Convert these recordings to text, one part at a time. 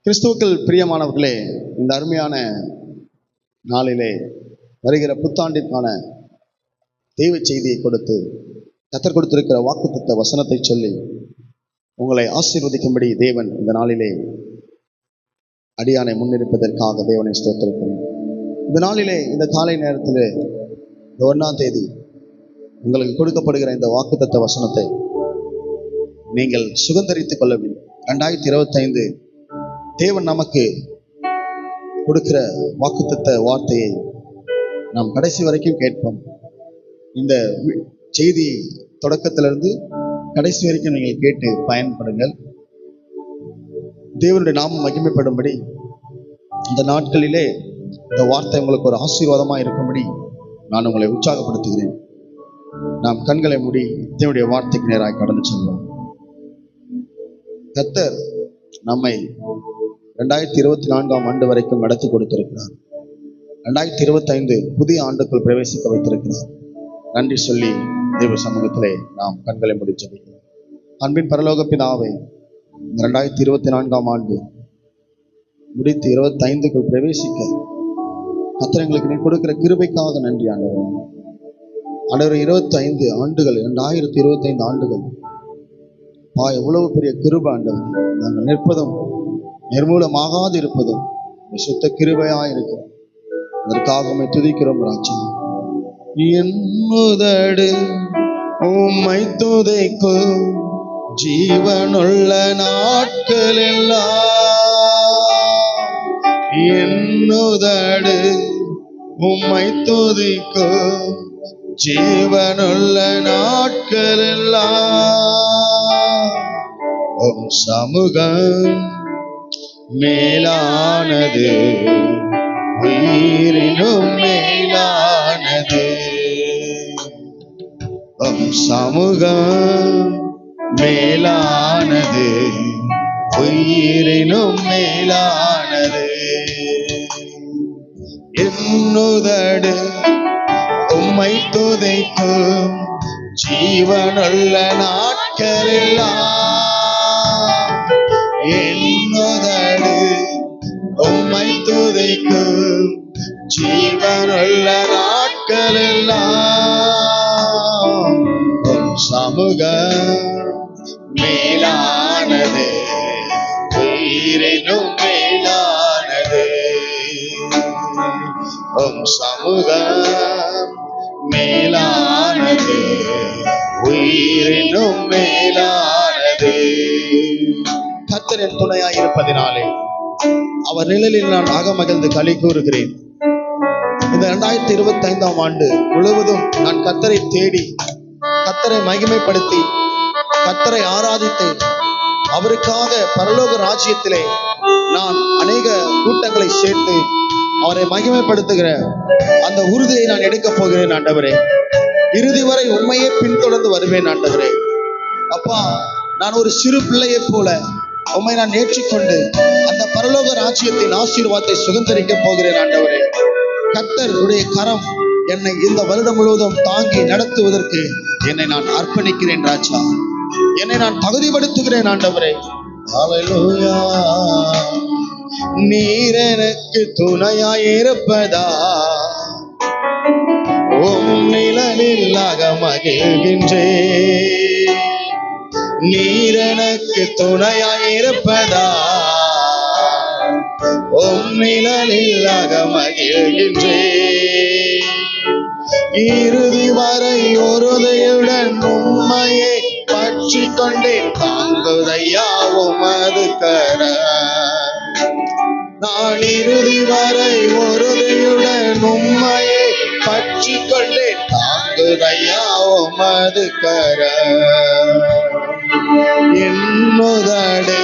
கிறிஸ்துவுக்குள் பிரியமானவர்களே, இந்த அருமையான நாளிலே வருகிற புத்தாண்டிற்கான தெய்வ செய்தியை கொடுத்து கர்த்தர் கொடுத்திருக்கிற வாக்குத்தத்த வசனத்தை சொல்லி உங்களை ஆசீர்வதிக்கும்படி தேவன் இந்த நாளிலே அடியானை முன்னிறுப்பதற்காக தேவனை ஸ்தோத்திரிக்கிறேன். இந்த நாளிலே இந்த காலை நேரத்தில் 1ஆம் தேதி உங்களுக்கு கொடுக்கப்படுகிற இந்த வாக்குத்தத்த வசனத்தை நீங்கள் சுதந்தரித்துக் கொள்ள வேண்டும். 2025 தேவன் நமக்கு கொடுக்கிற வாக்குத்தத்த வார்த்தையை நாம் கடைசி வரைக்கும் கேட்போம். இந்த செய்தி தொடக்கத்திலிருந்து கடைசி வரைக்கும் நீங்கள் கேட்டு பயன்படுங்கள். தேவனுடைய நாமம் மகிமைப்படும்படி இந்த நாட்களிலே இந்த வார்த்தை உங்களுக்கு ஒரு ஆசீர்வாதமாக இருக்கும்படி நான் உங்களை உற்சாகப்படுத்துகிறேன். நாம் கண்களை மூடி தேவனுடைய வார்த்தைக்கு நேராக கடந்து செல்வோம். கர்த்தர் நம்மை 2024ஆம் ஆண்டு வரைக்கும் நடத்தி கொடுத்திருக்கிறார். 2025 புதிய ஆண்டுக்குள் பிரவேசிக்க வைத்திருக்கிறார். நன்றி சொல்லி தேவ சமூகத்திலே நாம் கண்களை மூடி ஜெபிக்கிறோம். அன்பின் பரலோக பிதாவே, 2024ஆம் ஆண்டு முடித்து 25க்குள் பிரவேசிக்க கர்த்தர் எங்களுக்கு நீ கொடுக்கிற கிருபைக்காக நன்றி ஆண்டவரே. ஆண்டவரே, 25 ஆண்டுகள் 2025 ஆண்டுகள் எவ்வளவு பெரிய கிருபை ஆண்டவர். நாங்கள் நிற்பதும் நிர்மூலமாகாது இருப்பதும் சுத்த கிருபையாக இருக்கிறோம். அதற்காக உம்மை துதிக்கிறோம் ராஜா. என் உதடு உம்மை துதிக்கும் ஜீவனுள்ள நாட்கள் எல்லாம். என் உதடு உம்மை துதிக்கும் ஜீவனுள்ள நாட்கள் எல்லாம். உம் சமூகம் மேலானது, உயிரினும் மேலானது. உம் சமூகம் மேலானது, உயிரினும் மேலானது. என்னுதடு உம்மை துதிக்கும் ஜீவனுள்ள நாட்களெல்லாம். என்னுதடு உம்மை துதிக்கும் ஜீவனுள்ள நாட்களெல்லாம். உம் சமூகம் மேலானது, உயிரினும் மேலானது. உம் சமூகம் மேலானது, உயிரினும் மேலானது. கர்த்தர் என் துணையாய் இருப்பதினாலே அவர் நிழலில் நான் அகமகிழ்ந்து களி கூறுகிறேன். இந்த 2025ஆம் ஆண்டு முழுவதும் நான் கர்த்தரை தேடி, கர்த்தரை மகிமைப்படுத்தி, கர்த்தரை ஆராதித்தேன். அவருக்காக பரலோக ராஜ்யத்திலே நான் அநேக கூட்டங்களை சேர்த்து அவரை மகிமைப்படுத்துகிற அந்த உறுதியை நான் எடுக்கப் போகிறேன் ஆண்டவரே. இறுதி வரை உண்மையே பின்தொடர்ந்து வருவேன் ஆண்டவரே. அப்பா, நான் ஒரு சிறு பிள்ளையைப் போல உம்மை நான் ஏற்றுக்கொண்டு அந்த பரலோக ராஜ்யத்தின் ஆசீர்வாதத்தை சுதந்திரிக்க போகிறேன் ஆண்டவரே. கர்த்தருடைய கரம் என்னை இந்த வருடம் முழுவதும் தாங்கி நடத்துவதற்கு என்னை நான் அர்ப்பணிக்கிறேன் ராஜா. என்னை நான் தகுதிப்படுத்துகிறேன் ஆண்டவரே. ஹல்லேலூயா. நீர் எனக்கு துணையாயிருப்பதா உம் நிழலில் அகமகிழ்கின்றேன். நீர் எனக்கு துணையாயிருப்பதா உம் நிழலில் அகமகிழ்கின்றேன். இறுதி வரை ஒருதையுடன் உம்மையை பற்றி கொண்டேன். தாங்குதையா உமது கரம். நான் இறுதி வரை ஒருதையுடன் உம்மையை பற்றி கொண்டேன். தாங்குதையா உமது கரம். என்னுதடு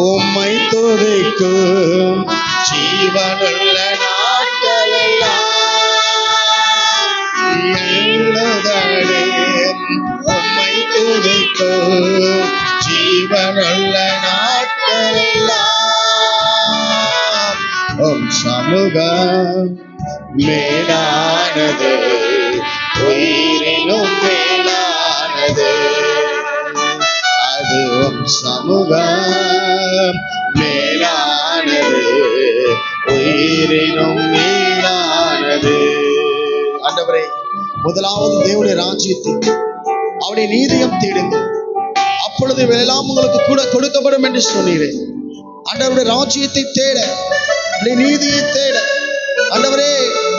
உம்மை துதிக்கும் ஜீவனுள்ள நாட்களெல்லாம். என்னுதடு உம்மை துதிக்கும் ஜீவனுள்ள நாட்களெல்லாம். உம் சமூகம் மேலானது, உயிரினும் மேலானது. அது உம் சமூகம் மேலானது. உயிரினும் மேலானது. ஆண்டவரே, முதலாவது தேவனுடைய ராஜ்யத்தை அவருடைய நீதியம் தேடுங்கள், அப்பொழுது எல்லாம் உங்களுக்கு கூட கொடுக்கப்படும் என்று சொன்னீரே. ஆண்டவருடைய ராஜ்யத்தை தேட, நீதியை தேட ஆண்டவரே,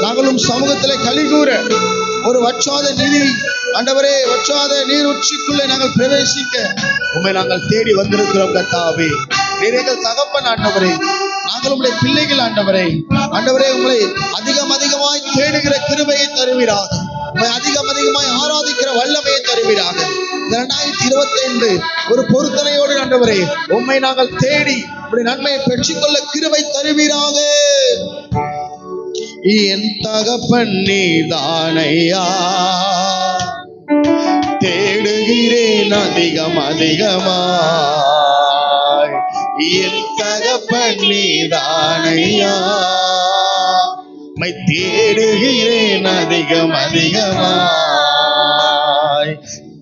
நாங்களும் சமூகத்திலே கலிகூற ஒரு வற்றாத நிதி ஆண்டவரே, வற்றாத நீர் உச்சிக்குள்ளே நாங்கள் பிரவேசிக்க உண்மை நாங்கள் தேடி வந்திருக்கிறோம். கர்த்தாவே, நீர் எங்கள் தகப்பன் ஆண்டவரே, நாங்கள் உங்களுடைய பிள்ளைகள் ஆண்டவரே. ஆண்டவரே, உங்களை அதிகமாய் தேடுகிற கிருபையை தருவீராக, உங்களை அதிகமாய் ஆராதிக்கிற வல்லமையை தருவீராக. 2025 ஒரு பொருத்தனையோடு ஆண்டவரே உம்மை நாங்கள் தேடி உங்களுடைய நன்மையை பெற்றுக்கொள்ள கிருபை தருவீராக. என் தகப்பன் நீதானையா, தேடுகிறேன் அதிகமாய். என் தகப்பன் நீதானையா, மை தேடுகிறேன் அதிகமாய்.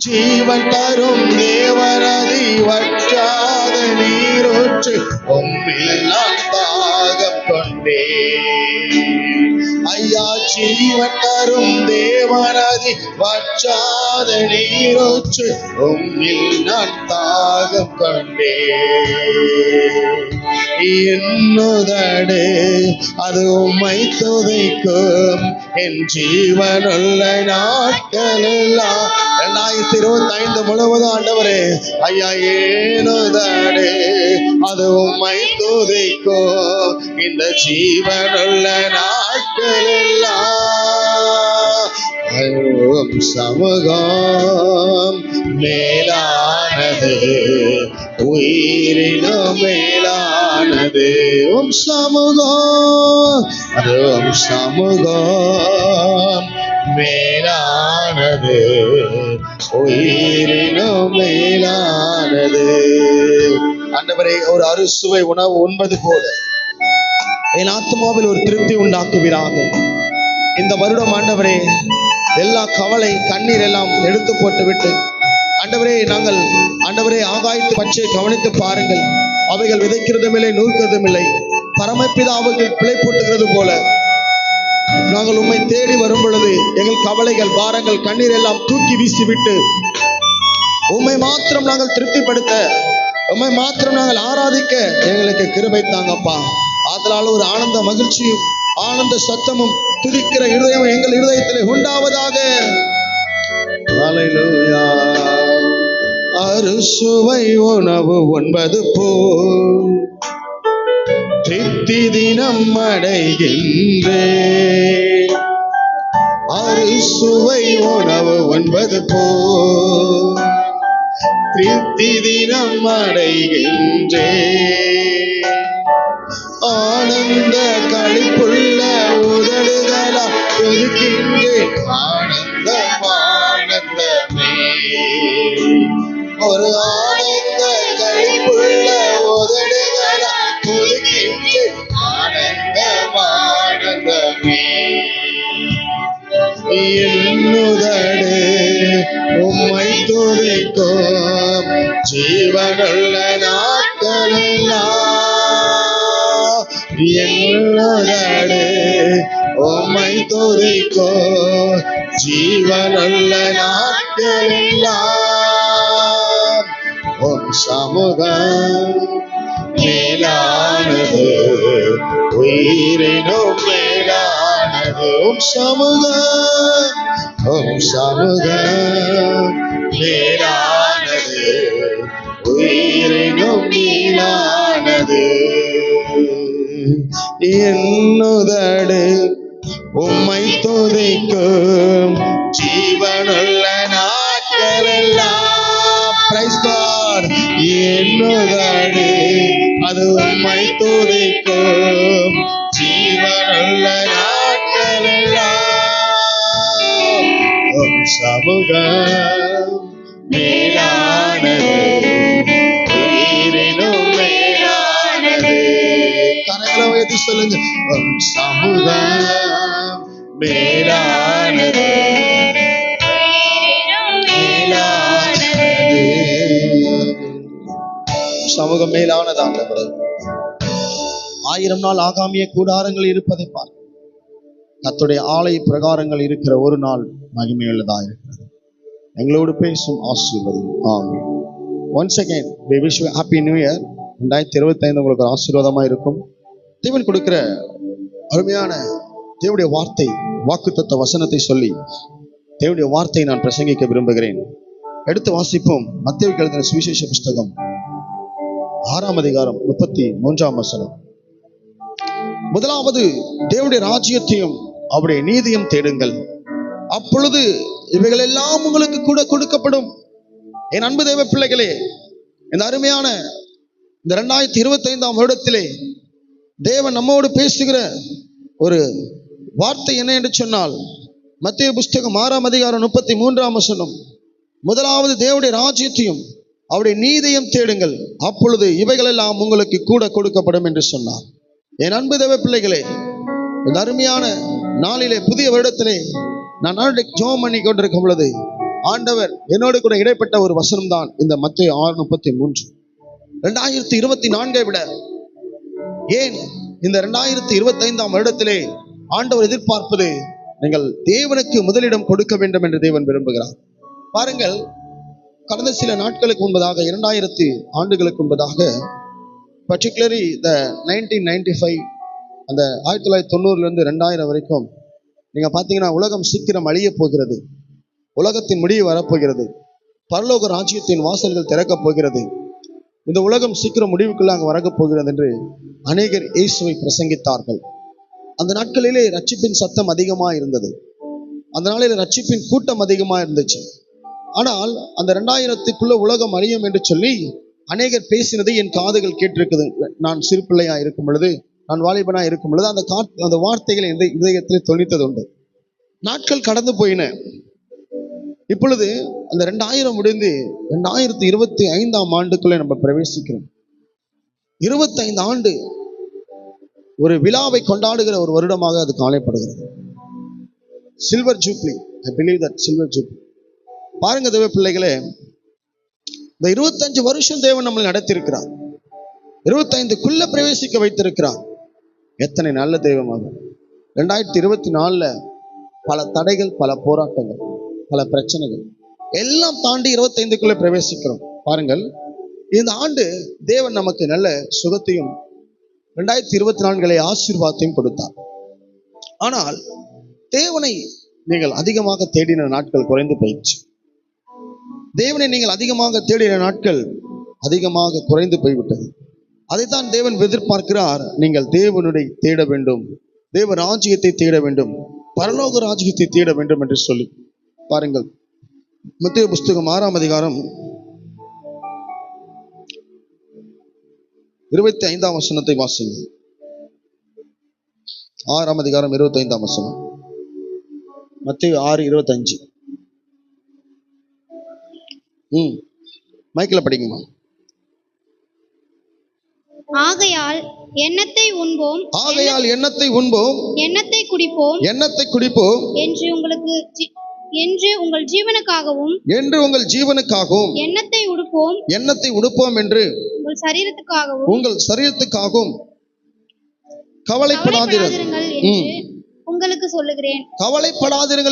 ஜீவன் தரும் தேவனதி வற்றாத நீரூற்று உம்மில் நான் தாகம் கொண்டேன். ஐயா, ஜீவன் தரும் தேவனதி வற்றாத நீரூற்று உம்மில் நான் தாகம் கொண்டேன். என்னுதடு அது உம்மை துதிக்கும் என் ஜீவனுள்ள நாட்கள் எல்லாம். 2025 முழுவதும் ஆண்டவரே ஐயா, ஏனுதடு அது உம்மை துதிக்கும் இந்த ஜீவனுள்ள நாட்கள் எல்லாம். சமூகம் மேலானது, உயிரினும் மேலானது. சமூகம், அது சமூகம் மேலானது, உயிரினும் மேலானது. ஆண்டவரே, ஒரு அறுசுவை உணவு உண்பது போல என் ஆத்மாவில் ஒரு திருப்தி உண்டாக்குவீராக. இந்த வருடம் ஆண்டவரே, எல்லா கவலை கண்ணீர் எல்லாம் எடுத்து போட்டு விட்டு ஆண்டவரே, நாங்கள் ஆண்டவரே ஆகாயத்து பச்சை கவனித்து பாருங்கள், அவைகள் விதைக்கிறதும் இல்லை, நூற்கிறதும் இல்லை. பரமபிதா அவைகள் பிழை போட்டுகிறது போல நாங்கள் உம்மை தேடி வரும் பொழுது எங்கள் கவலைகள், பாரங்கள், கண்ணீர் எல்லாம் தூக்கி வீசிவிட்டு உம்மை மாத்திரம் நாங்கள் திருப்திப்படுத்த, உம்மை மாத்திரம் நாங்கள் ஆராதிக்க எங்களுக்கு கிருபை தாங்கப்பா. அதனால ஒரு ஆனந்த மகிழ்ச்சியும் ஆனந்த சத்தமும் துதிக்கிற இருதயம் எங்கள் இருதயத்தில் உண்டாவதாக. ஹல்லேலூயா. அறுசுவை உணவு உண்பது போல் திருப்தி தினம் அடைகின்றேன். அறுசுவை உணவு உண்பது போல் திருப்தி தினம் அடைகின்றேன். ஆனந்த களிப்புள்ள உதடுகளா ஒதுக்கின்றேன். ஆனந்தமே ஒரு ஆனந்த களிப்புள்ள உதடுகளா ஒதுக்கின்றேன். ஆனந்தமே என்னுதடு உம்மை துதிக்கும் ஜீவனுள்ள நாட்கள் எல்லாம். என்னுதடு உம்மை துதிக்கும் ஜீவனுள்ள நாட்கள் எல்லாம். உம் சமூகம் மேலானது, உயிரினும் மேலானது. உம் சமூகம், உம் சமூகம் மேலானது, உயிரினும் மேலானது. என்னுதடு உம்மை துதிக்கும் ஜீவனுள்ள நாட்கள் எல்லாம். Price God. என்னுதடு அது உம்மை துதிக்கும் ஜீவனுள்ள நாட்கள் எல்லாம். உம் சமூகம் மேலானது, உயிரினும் மேலானது. கரங்களை உயர்த்தி சொல்லுங்க. உம் சமூகம் மேலானது, சமூகம் மேலானது. ஆண்டவரே, 1000 நாள் ஆகாமிய கூடாரங்கள் இருப்பதை பார்க்க கர்த்தருடைய ஆலய பிரகாரங்கள் இருக்கிற ஒரு நாள் மகிமையுள்ளதாக இருக்கிறது. எங்களோடு பேசும் ஆசீர்வாதம். ஆமென். Once again we wish you happy new year. 2025 உங்களுக்கு ஒரு ஆசீர்வாதமாக இருக்கும். தேவன் கொடுக்கிற அருமையான தேவனுடைய வார்த்தை, வாக்குத்தத்த வசனத்தை சொல்லி தேவனுடைய வார்த்தையை நான் பிரசங்கிக்க விரும்புகிறேன். எடுத்து வாசிப்போம். மத்தேயுவுக்கு எழுதின சுவிசேஷ புஸ்தகம் 6ஆம் அதிகாரம் 33ஆம் வசனம். முதலாவது தேவனுடைய ராஜ்யத்தையும் அவருடைய நீதியும் தேடுங்கள், அப்பொழுது இவைகள் எல்லாம் உங்களுக்கு கூட கொடுக்கப்படும். என் அன்பு தேவ பிள்ளைகளே, இந்த அருமையான இந்த 2025ஆம் வருடத்திலே தேவன் நம்மோடு பேசுகிற ஒரு வார்த்தை என்ன என்று சொன்னால், மத்தேயு புஸ்தகம் 6ஆம் அதிகாரம் 33ஆம் வசனம். முதலாவது தேவனுடைய ராஜ்யத்தையும் அவருடைய நீதியையும் தேடுங்கள், அப்பொழுது இவைகள் எல்லாம் உங்களுக்கு கூட கொடுக்கப்படும் என்று சொன்னார். என் அன்பு தேவ பிள்ளைகளே, இந்த அருமையான நாளிலே புதிய வருடத்திலே நான் ஜெபம் பண்ணி கொண்டிருக்கும் பொழுது ஆண்டவர் என்னோடு கூட இடைப்பட்ட ஒரு வசனம் தான் இந்த மத்தேயு 6:33. 2024 விட ஏன் இந்த 2025ஆம் வருடத்திலே ஆண்டவர் எதிர்பார்ப்பது நீங்கள் தேவனுக்கு முதலிடம் கொடுக்க வேண்டும் என்று தேவன் விரும்புகிறார். பாருங்கள், கடந்த சில நாட்களுக்கு முன்பதாக 2000 ஆண்டுகளுக்கு முன்பதாக, பர்டிகுலர்லி இந்த 1995 அந்த 1990 2000 வரைக்கும் நீங்க பார்த்தீங்கன்னா உலகம் சீக்கிரம் அழிய போகிறது, உலகத்தின் முடிவு வரப்போகிறது, பரலோக ராஜ்யத்தின் வாசல்கள் திறக்கப் போகிறது, இந்த உலகம் சீக்கிரம் முடிவுக்குள்ள அங்கே வரப் போகிறது என்று அநேகர் இயேசுவை பிரசங்கித்தார்கள். அந்த நாட்களிலே ரட்சிப்பின் சத்தம் அதிகமாக இருந்தது, அந்த நாளில் ரட்சிப்பின் கூட்டம் அதிகமாக இருந்துச்சு. ஆனால் அந்த 2000க்குள்ள உலகம் அழியும் என்று சொல்லி அநேகர் பேசினதை என் காதுகள் கேட்டிருக்குது. நான் சிறு பிள்ளையா இருக்கும் பொழுது, நான் வாலிபனா இருக்கும் பொழுது அந்த வார்த்தைகளை எந்த இதயத்தில் தொனித்தது உண்டு. நாட்கள் கடந்து போயின. இப்பொழுது அந்த 2000 முடிந்து 2025ஆம் ஆண்டுக்குள்ளே நம்ம பிரவேசிக்கிறோம். 25 ஆண்டு ஒரு விழாவை கொண்டாடுகிற ஒரு வருடமாக அது காணப்படுகிறது. Silver jubilee, I believe that silver jubilee. பாருங்க தேவ பிள்ளைகளே, இந்த 25 வருஷம் தேவன் நம்மளை நடத்தியிருக்கிறார், 25க்குள்ள பிரவேசிக்க வைத்திருக்கிறார். எத்தனை நல்ல தெய்வமாக. 2024 பல தடைகள், பல போராட்டங்கள், பல பிரச்சனைகள் எல்லாம் தாண்டி 25க்குள்ள பிரவேசிக்கிறோம். பாருங்கள், இந்த ஆண்டு தேவன் நமக்கு நல்ல சுகத்தையும் 2024 ஆசீர்வாதத்தையும் கொடுத்தார். ஆனால் தேவனை நீங்கள் அதிகமாக தேடின நாட்கள் குறைந்து போயிடுச்சு. தேவனை நீங்கள் அதிகமாக தேடின நாட்கள் அதிகமாக குறைந்து போய்விட்டது. அதைத்தான் தேவன் எதிர்பார்க்கிறார். நீங்கள் தேவனுடைய தேட வேண்டும், தேவ ராஜ்யத்தை தேட வேண்டும், பரலோக ராஜ்யத்தை தேட வேண்டும் என்று சொல்லி பாருங்கள். மத்தேயு புஸ்தகம் 6ஆம் அதிகாரம் 25ஆம் வசனத்தை வாசிங்க. 6ஆம் அதிகாரம் 25ஆம் வசனம். மத்தேயு 6:25. மைக்கில் படிக்குமா? ஆகையால் எண்ணத்தை உண்போம், எண்ணத்தை குடிப்போம் என்று உங்கள் ஜீவனுக்காகவும் எண்ணத்தை உடுப்போம் என்று உங்கள் சரீரத்துக்காகவும் கவலைப்படாதிருங்கள்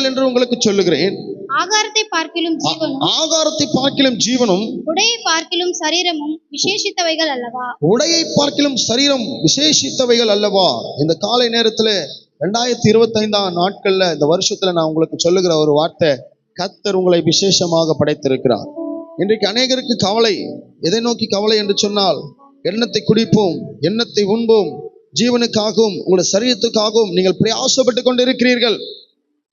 என்று உங்களுக்கு சொல்லுகிறேன். ஆகாரத்தை பார்க்கிலும் ஜீவனும் உடையை பார்க்கிலும் சரீரமும் விசேஷித்தவைகள் அல்லவா. இந்த காலை நேரத்துல 2025ஆம் நாட்கள்ல, இந்த வருஷத்துல நான் உங்களுக்கு சொல்லுகிற ஒரு வார்த்தை, கர்த்தர் உங்களை விசேஷமாக படைத்திருக்கிறார். இன்றைக்கு அநேகருக்கு கவலை. எதை நோக்கி கவலை என்று சொன்னால், எண்ணத்தை குடிப்போம், எண்ணத்தை உண்போம், ஜீவனுக்காகவும் உங்களுடைய சரீரத்துக்காகவும் நீங்கள் பிரயாசப்பட்டு கொண்டிருக்கிறீர்கள்.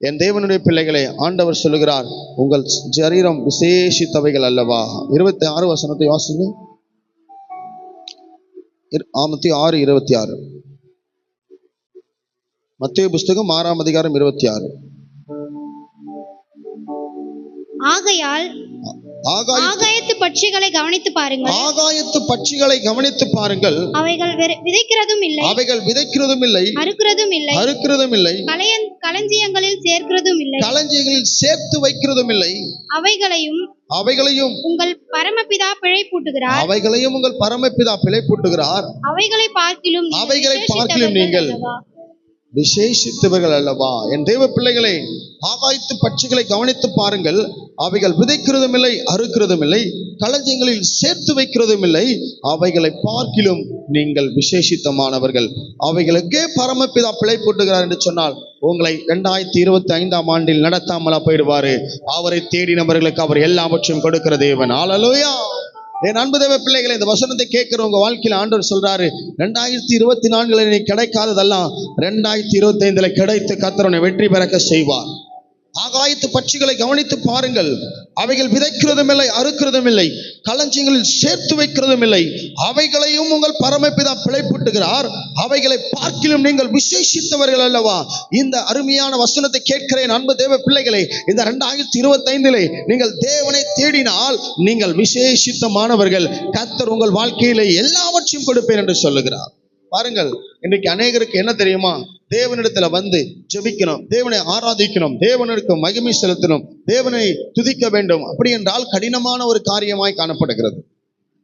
என் தேவனுடைய பிள்ளைகளே, ஆண்டவர் சொல்லுகிறார், உங்கள் சரீரம் விசேஷித்தவைகள் அல்லவா. 26 வசனத்தை வாசிங்க. மத்தேயு 6:26. மத்தேயு புஸ்தகம் 6ஆம் அதிகாரம் 26. ஆகையால் ஆகாயத்து பட்சிகளை கவனித்து பாருங்கள். ஆகாயத்து பட்சிகளை கவனித்து பாருங்கள். அவைகள் விதைக்கிறதும் இல்லை, அவைகள் விதைக்கிறதும் இல்லை, அறுக்கிறதும் இல்லை, அறுக்கிறதும் இல்லை, களஞ்சியங்களில் சேர்க்கிறதும் இல்லை, களஞ்சியங்களில் சேர்த்து வைக்கிறதும் இல்லை. அவைகளையும் உங்கள் பரமபிதா பிழைப்பூட்டுகிறார். அவைகளையும் உங்கள் பரமபிதா பிழைப்பூட்டுகிறார். அவைகளை பார்க்கிலும் நீங்கள் விசேஷித்தவர்கள் அல்லவா? என் தேவ பிள்ளைகளே, ஆகாயத்து பட்சிகளை கவனித்து பாருங்கள். அவைகள் விதைக்கிறதும் இல்லை, அறுக்கிறதும் இல்லை, களஞ்சியங்களில் சேர்த்து வைக்கிறதும் இல்லை. அவைகளை பார்க்கிலும் நீங்கள் விசேஷித்தமானவர்கள். அவைகளுக்கே பரமபிதா பிழைப்பூட்டுகிறார் என்று சொன்னால் உங்களை 2025ஆம் ஆண்டில் நடத்தாமலா போயிடுவாரு. அவரை தேடினவர்களுக்கு அவர் எல்லாவற்றையும் கொடுக்கிற தேவன். அல்லேலூயா. என் அன்பு தேவ பிள்ளைகளை, இந்த வசனத்தை கேட்கிற உங்க வாழ்க்கையில் ஆண்டவர் சொல்றாரு, 2024 நீ கிடைக்காததெல்லாம் 2025 கிடைத்து கர்த்தர் உன்னை வெற்றி பெறக்க செய்வார். ஆகாயத்து பட்சிகளை கவனித்து பாருங்கள். அவைகள் விதைக்கிறதும் இல்லை, அறுக்கிறதும் இல்லை, களஞ்சியங்களில் சேர்த்து வைக்கிறதும் இல்லை. அவைகளையும் உங்கள் பரமபிதா பிழைப்பூட்டுகிறார். அவைகளை பார்க்கிலும் நீங்கள் விசேஷித்தவர்கள் அல்லவா? இந்த அருமையான வசனத்தை கேட்கிறேன் அன்பு தேவ பிள்ளைகளே. இந்த 2025 நீங்கள் தேவனை தேடினால் நீங்கள் விசேஷித்தமானவர்கள். கர்த்தர் உங்கள் வாழ்க்கையிலே எல்லாவற்றையும் கொடுப்பேன் என்று சொல்லுகிறார். பாருங்கள், இன்றைக்கு அநேகருக்கு என்ன தெரியுமா? தேவனிடத்துல வந்து ஜெபிக்கணும், தேவனை ஆராதிக்கணும், தேவனுக்கு மகிமை செலுத்தணும், தேவனை துதிக்க வேண்டும். அப்படி என்றால் கடினமான ஒரு காரியமாய் காணப்படுகிறது.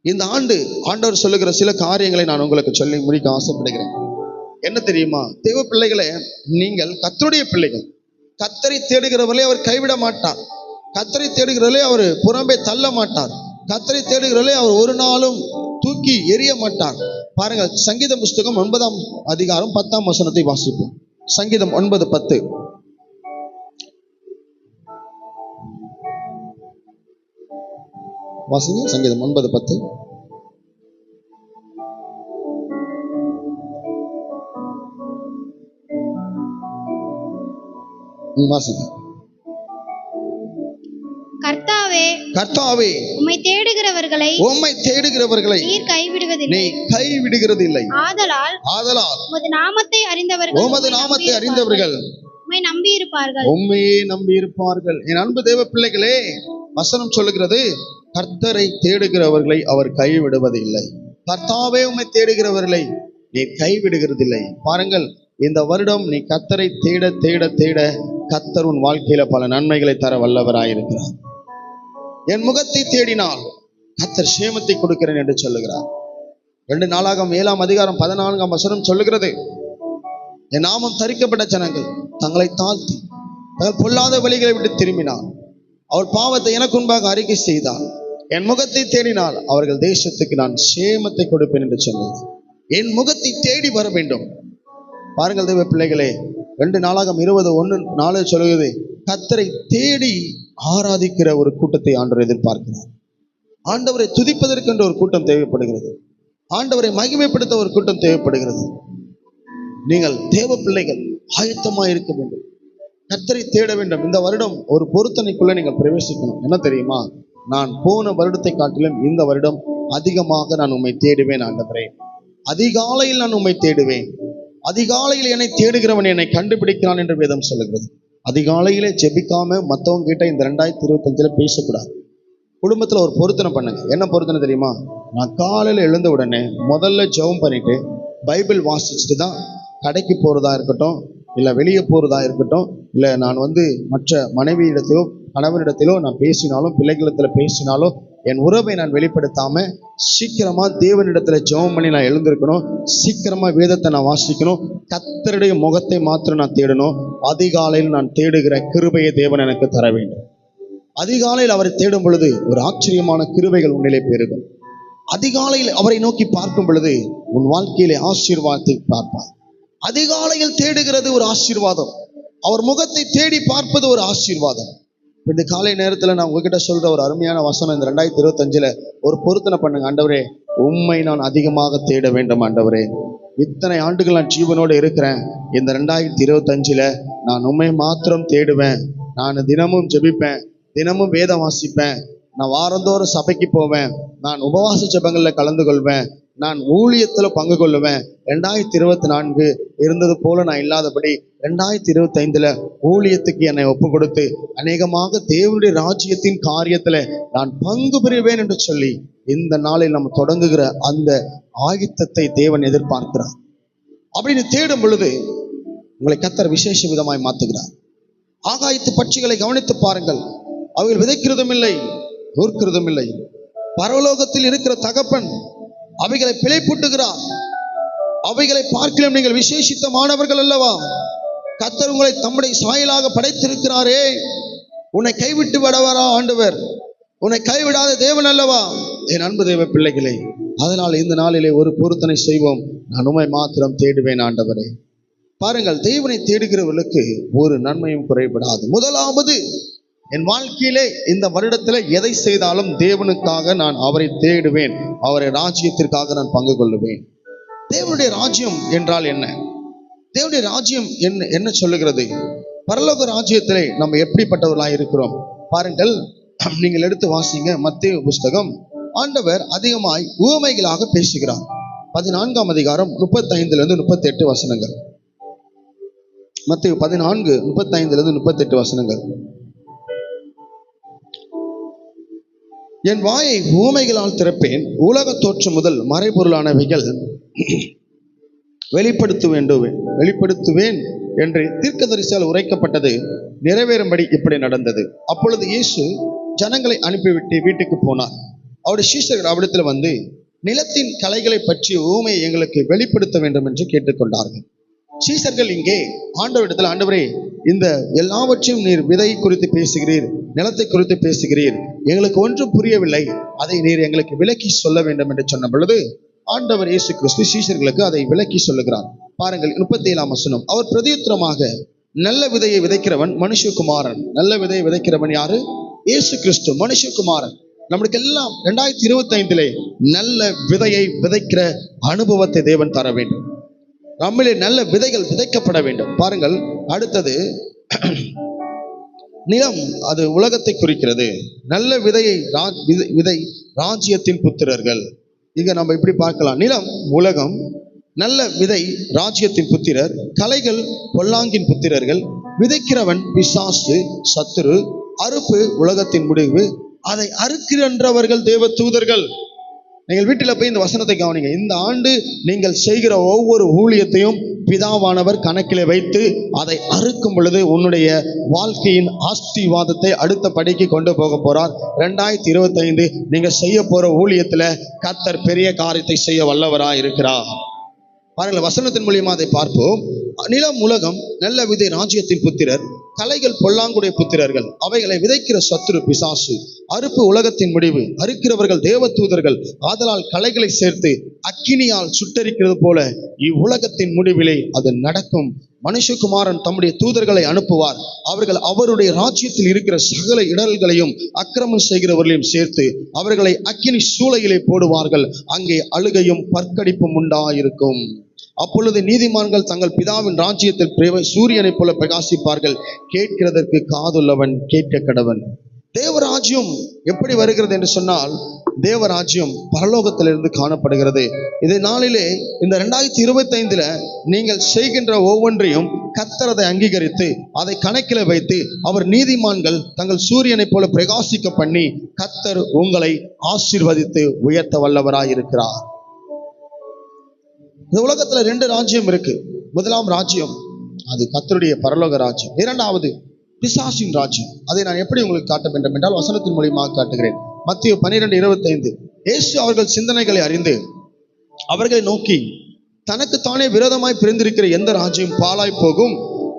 இந்த ஆண்டு ஆண்டவர் சொல்லுகிற சில காரியங்களை நான் உங்களுக்கு சொல்லி முடிக்க ஆசைப்படுகிறேன். என்ன தெரியுமா தேவ பிள்ளைகளே, நீங்கள் கர்த்தருடைய பிள்ளைகள். கர்த்தரை தேடுகிறவர்களே அவர் கைவிட மாட்டார். கர்த்தரை தேடுகிறவர்களே அவர் புறம்பே தள்ள மாட்டார். கர்த்தரை தேடுகிறவர்களே அவர் ஒரு நாளும் தூக்கி எறிய மாட்டார். பாருங்கள், சங்கீதம் புஸ்தகம் 9ஆம் அதிகாரம் 10ஆம் வசனத்தை வாசிப்போம். சங்கீதம் 9:10. வாசிங்க. சங்கீதம் 9:10. வாசிங்க. கர்த்தாவே, உம்மை தேடுகிறவர்களை நீர் கைவிடுகிறதில்லை. ஆதலால் உமது நாமத்தை அறிந்தவர்கள் உம்மை உம்மையே நம்பியிருப்பார்கள். என் அன்பு தேவ பிள்ளைகளே, வசனம் சொல்லுகிறது, கர்த்தரை தேடுகிறவர்களை அவர் கைவிடுவதில்லை. கர்த்தாவே, உம்மை தேடுகிறவர்களை நீர் கைவிடுகிறதில்லை. பாருங்கள், இந்த வருடம் நீ கர்த்தரை தேட தேட தேட கர்த்தர் உன் வாழ்க்கையில பல நன்மைகளை தர வல்லவராயிருக்கிறார். என் முகத்தை தேடினால் கர்த்தர் சேமத்தை கொடுக்கிறேன் என்று சொல்லுகிறார். 2 நாளாகமம் 7ஆம் அதிகாரம் 14ஆம் வசனம் சொல்லுகிறது, என் நாமம் தரிக்கப்பட்ட ஜனங்கள் தங்களை தாழ்த்தி தங்கள் பொல்லாத வழிகளை விட்டு திரும்பினார், அவர் பாவத்தை எனக்கு முன்பாக அறிக்கை செய்தார், என் முகத்தை தேடினால் அவர்கள் தேசத்துக்கு நான் சேமத்தை கொடுப்பேன் என்று சொன்னார். என் முகத்தை தேடி வர வேண்டும். பாருங்கள் தேவ பிள்ளைகளே, 2 நாளாகமம் 20:1-4 சொல்லுகிறது, கர்த்தரை தேடி ஆராதிக்கிற ஒரு கூட்டத்தை ஆண்டவர் எதிர்பார்க்கிறார். ஆண்டவரை துதிப்பதற்கென்று ஒரு கூட்டம் தேவைப்படுகிறது. ஆண்டவரை மகிமைப்படுத்த ஒரு கூட்டம் தேவைப்படுகிறது. நீங்கள் தேவ பிள்ளைகள் ஆயத்தமாக இருக்க வேண்டும். கர்த்தரை தேட வேண்டும். இந்த வருடம் ஒரு பொருத்தனைக்குள்ள நீங்கள் பிரவேசிக்கணும். என்ன தெரியுமா? நான் போன வருடத்தை காட்டிலும் இந்த வருடம் அதிகமாக நான் உம்மை தேடுவேன் ஆண்டவரே. அதிகாலையில் நான் உம்மை தேடுவேன். அதிகாலையில் என்னை தேடுகிறவன் என்னை கண்டுபிடிக்கிறான் என்று வேதம் சொல்லுகிறது. அதிகாலையிலே ஜெபிக்காம மற்றவங்க கிட்ட இந்த 2025 பேசக்கூடாது. குடும்பத்தில் ஒரு பொருத்தனை பண்ணுங்க. என்ன பொருத்தனை தெரியுமா? நான் காலையில் எழுந்த உடனே முதல்ல ஜெபம் பண்ணிட்டு பைபிள் வாசிச்சுட்டு தான் கடைக்கு போகிறதா இருக்கட்டும், இல்லை வெளியே போகிறதா இருக்கட்டும், இல்லை நான் மற்ற மனைவியிடத்திலோ கணவனிடத்திலோ நான் பேசினாலும் பிள்ளைகளிடத்தில் பேசினாலும் என் உறவை நான் வெளிப்படுத்தாமல் சீக்கிரமாக தேவனிடத்தில் ஜெபம் பண்ணி நான் எழுந்திருக்கணும். சீக்கிரமாக வேதத்தை நான் வாசிக்கணும். கர்த்தருடைய முகத்தை மாத்திரம் நான் தேடணும். அதிகாலையில் நான் தேடுகிற கிருபையை தேவன் எனக்கு தர வேண்டும். அதிகாலையில் அவரை தேடும் பொழுது ஒரு ஆச்சரியமான கிருபைகள் உன்னிலே பெருகும். அதிகாலையில் அவரை நோக்கி பார்க்கும் பொழுது உன் வாழ்க்கையிலே ஆசீர்வாதத்தை பார்ப்பாய். அதிகாலையில் தேடுகிறது ஒரு ஆசீர்வாதம். அவர் முகத்தை தேடி பார்ப்பது ஒரு ஆசீர்வாதம். இந்த காலை நேரத்தில் நான் உங்ககிட்ட சொல்ற ஒரு அருமையான வசனம், இந்த 2025 ஒரு பொருத்தனை பண்ணுங்க. ஆண்டவரே, உம்மை நான் அதிகமாக தேட வேண்டும். ஆண்டவரே, இத்தனை ஆண்டுகள் நான் ஜீவனோடு இருக்கிறேன். இந்த 2025 நான் உம்மை மாத்திரம் தேடுவேன். நான் தினமும் ஜெபிப்பேன், தினமும் வேதம் வாசிப்பேன், நான் வாரந்தோறும் சபைக்கு போவேன், நான் உபவாச ஜெபங்களில் கலந்து கொள்வேன், நான் ஊழியத்தில் பங்கு கொள்ளுவேன். 2024 இருந்தது போல நான் இல்லாதபடி 2025 ஊழியத்துக்கு என்னை ஒப்பு கொடுத்து அநேகமாக தேவனுடைய ராஜ்யத்தின் காரியத்துல நான் பங்கு பெறுவேன் என்று சொல்லி இந்த நாளில் நம்ம தொடங்குகிற அந்த ஆயத்தத்தை தேவன் எதிர்பார்க்கிறார். அப்படின்னு தேடும் பொழுது உங்களை கர்த்தர் விசேஷ விதமாய் மாத்துகிறார். ஆகாயத்து பட்சிகளை கவனித்து பாருங்கள். அவைகள் விதைக்கிறதும் இல்லை, நூற்கிறதும் இல்லை. பரலோகத்தில் இருக்கிற தகப்பன் அவைகளை பிழைப்பூட்டுகிறார். அவைகளை பார்க்கலாம் நீங்கள் விசேஷித்தமானவர்கள் அல்லவா? கர்த்தர் உங்களை தம்முடைய சாயலாக படைத்திருக்கிறாரே. உன்னை கைவிட்டு விடவாரா ஆண்டவர்? உன்னை கைவிடாத தேவன் அல்லவா? என் அன்பு தேவ பிள்ளைகளே, அதனால் இந்த நாளிலே ஒரு பொருத்தனை செய்வோம். நான் உம்மை மாத்திரம் தேடுவேன் ஆண்டவரே. பாருங்கள், தேவனை தேடுகிறவர்களுக்கு ஒரு நன்மையும் குறைபடாது. முதலாவது, என் வாழ்க்கையிலே இந்த வருடத்துல எதை செய்தாலும் தேவனுக்காக நான் அவரை தேடுவேன், அவரை ராஜ்யத்திற்காக நான் பங்கு கொள்ளுவேன். தேவனுடைய ராஜ்யம் என்றால் என்ன? தேவனுடைய ராஜ்யம் என்ன சொல்லுகிறது? பரலோக ராஜ்யத்திலே நம்ம எப்படிப்பட்டவர்களாக இருக்கிறோம் பாருங்கள். நீங்கள் எடுத்து வாசிங்க மத்தேயு புஸ்தகம். ஆண்டவர் அதிகமாய் உவமைகளாக பேசுகிறார். 14ஆம் அதிகாரம் 35 38 வசனங்கள். மத்தேயு 14 35 38 வசனங்கள். என் வாயை உவமைகளால் திறப்பேன், உலக தோற்றம் முதல் மறைபொருளானவைகள் வெளிப்படுத்துவேன் என்று தீர்க்கதரிசியால் உரைக்கப்பட்டது நிறைவேறும்படி இப்படி நடந்தது. அப்பொழுது இயேசு ஜனங்களை அனுப்பிவிட்டு வீட்டுக்கு போனார். அவருடைய சீஷர்கள் அவரிடத்தில் வந்து, நிலத்தின் கலைகளை பற்றிய உவமையை எங்களுக்கு வெளிப்படுத்த வேண்டும் என்று கேட்டுக்கொண்டார்கள். சீஷர்கள் இங்கே ஆண்டவரிடத்தில், ஆண்டவரே, இந்த எல்லாவற்றையும் நீர் விதை குறித்து பேசுகிறீர், நிலத்தை குறித்து பேசுகிறீர், எங்களுக்கு ஒன்றும் புரியவில்லை, அதை நீர் எங்களுக்கு விளக்கி சொல்ல வேண்டும் என்று சொன்ன பொழுது ஆண்டவர் இயேசு கிறிஸ்து சீஷர்களுக்கு அதை விளக்கி சொல்லுகிறார். பாருங்கள் 37ஆம் வசனம். அவர் பிரதியுத்தரமாக, நல்ல விதையை விதைக்கிறவன் மனுஷகுமாரன். நல்ல விதையை விதைக்கிறவன் யாரு? இயேசு கிறிஸ்து, மனுஷகுமாரன். நம்மளுக்கு எல்லாம் 2025 நல்ல விதையை விதைக்கிற அனுபவத்தை தேவன் தர வேண்டும். நம்மளே நல்ல விதைகள் விதைக்கப்பட வேண்டும். பாருங்கள், அடுத்தது நிலம், அது உலகத்தை குறிக்கிறது. நல்ல விதை ராஜ்யத்தின் புத்திரர்கள். இங்க நம்ம இப்படி பார்க்கலாம். நிலம் உலகம், நல்ல விதை ராஜ்யத்தின் புத்திரர், கலைகள் பொல்லாங்கின் புத்திரர்கள், விதைக்கிறவன் பிசாசு சத்துரு, அறுப்பு உலகத்தின் முடிவு, அதை அறுக்கின்றவர்கள் தேவ தூதர்கள். நீங்கள் வீட்டில் போய் இந்த வசனத்தை கவனிங்க. இந்த ஆண்டு நீங்கள் செய்கிற ஒவ்வொரு ஊழியத்தையும் பிதாவானவர் கணக்கிலே வைத்து அதை அறுக்கும் பொழுது உன்னுடைய வாழ்க்கையின் ஆசீர்வாதத்தை அடுத்த படிக்கு கொண்டு போக போறார். 2025 நீங்க செய்ய போற ஊழியத்துல கர்த்தர் பெரிய காரியத்தை செய்ய வல்லவராய் இருக்கிறார். பாருங்கள், வசனத்தின் மூலியமா அதை பார்ப்போம். நிலம் உலகம், நல்ல விதை ராஜ்யத்தின் புத்திரர், கலைகள் பொல்லாங்குடைய புத்திரர்கள், அவைகளை விதைக்கிற சத்துரு பிசாசு, அறுப்பு உலகத்தின் முடிவு, அறுக்கிறவர்கள் தேவ தூதர்கள். ஆதலால் கலைகளை சேர்த்து அக்கினியால் சுட்டரிக்கிறது போல இவ்வுலகத்தின் முடிவிலே அது நடக்கும். மனுஷகுமாரன் தம்முடைய தூதர்களை அனுப்புவார். அவர்கள் அவருடைய ராஜ்யத்தில் இருக்கிற சகல இடர்களையும் அக்கிரமம் செய்கிறவர்களையும் சேர்த்து அவர்களை அக்கினி சூளையிலே போடுவார்கள். அங்கே அழுகையும் பற்கடிப்பும் உண்டாயிருக்கும். அப்பொழுது நீதிமான்கள் தங்கள் பிதாவின் ராஜ்யத்தில் சூரியனைப் போல பிரகாசிப்பார்கள். கேட்கிறதற்கு காதுள்ளவன் கேட்க கடவன். தேவராஜ்யம் எப்படி வருகிறது என்று சொன்னால், தேவராஜ்யம் பரலோகத்திலிருந்து காணப்படுகிறது. இதை நாளிலே இந்த 2025 நீங்கள் செய்கின்ற ஒவ்வொன்றையும் கர்த்தர் அதை அங்கீகரித்து அதை கணக்கில் வைத்து அவர் நீதிமான்கள் தங்கள் சூரியனைப் போல பிரகாசிக்க பண்ணி கர்த்தர் உங்களை ஆசீர்வதித்து உயர்த்த வல்லவராய் இருக்கிறார். இந்த உலகத்துல 2 ராஜ்யம் இருக்கு. முதலாம் ராஜ்யம் அது கர்த்தருடைய பரலோக ராஜ்யம். இரண்டாவது பிசாசின் ராஜ்யம். அதை நான் எப்படி உங்களுக்கு காட்ட வேண்டும் என்றால் வசனத்தின் மூலியமாக காட்டுகிறேன். மத்தேயு 12:25. இயேசு அவர்கள் சிந்தனைகளை அறிந்து அவர்களை நோக்கி, தனக்குத்தானே விரோதமாய் பிரிந்திருக்கிற எந்த ராஜ்யம் பாழாய் போகும்,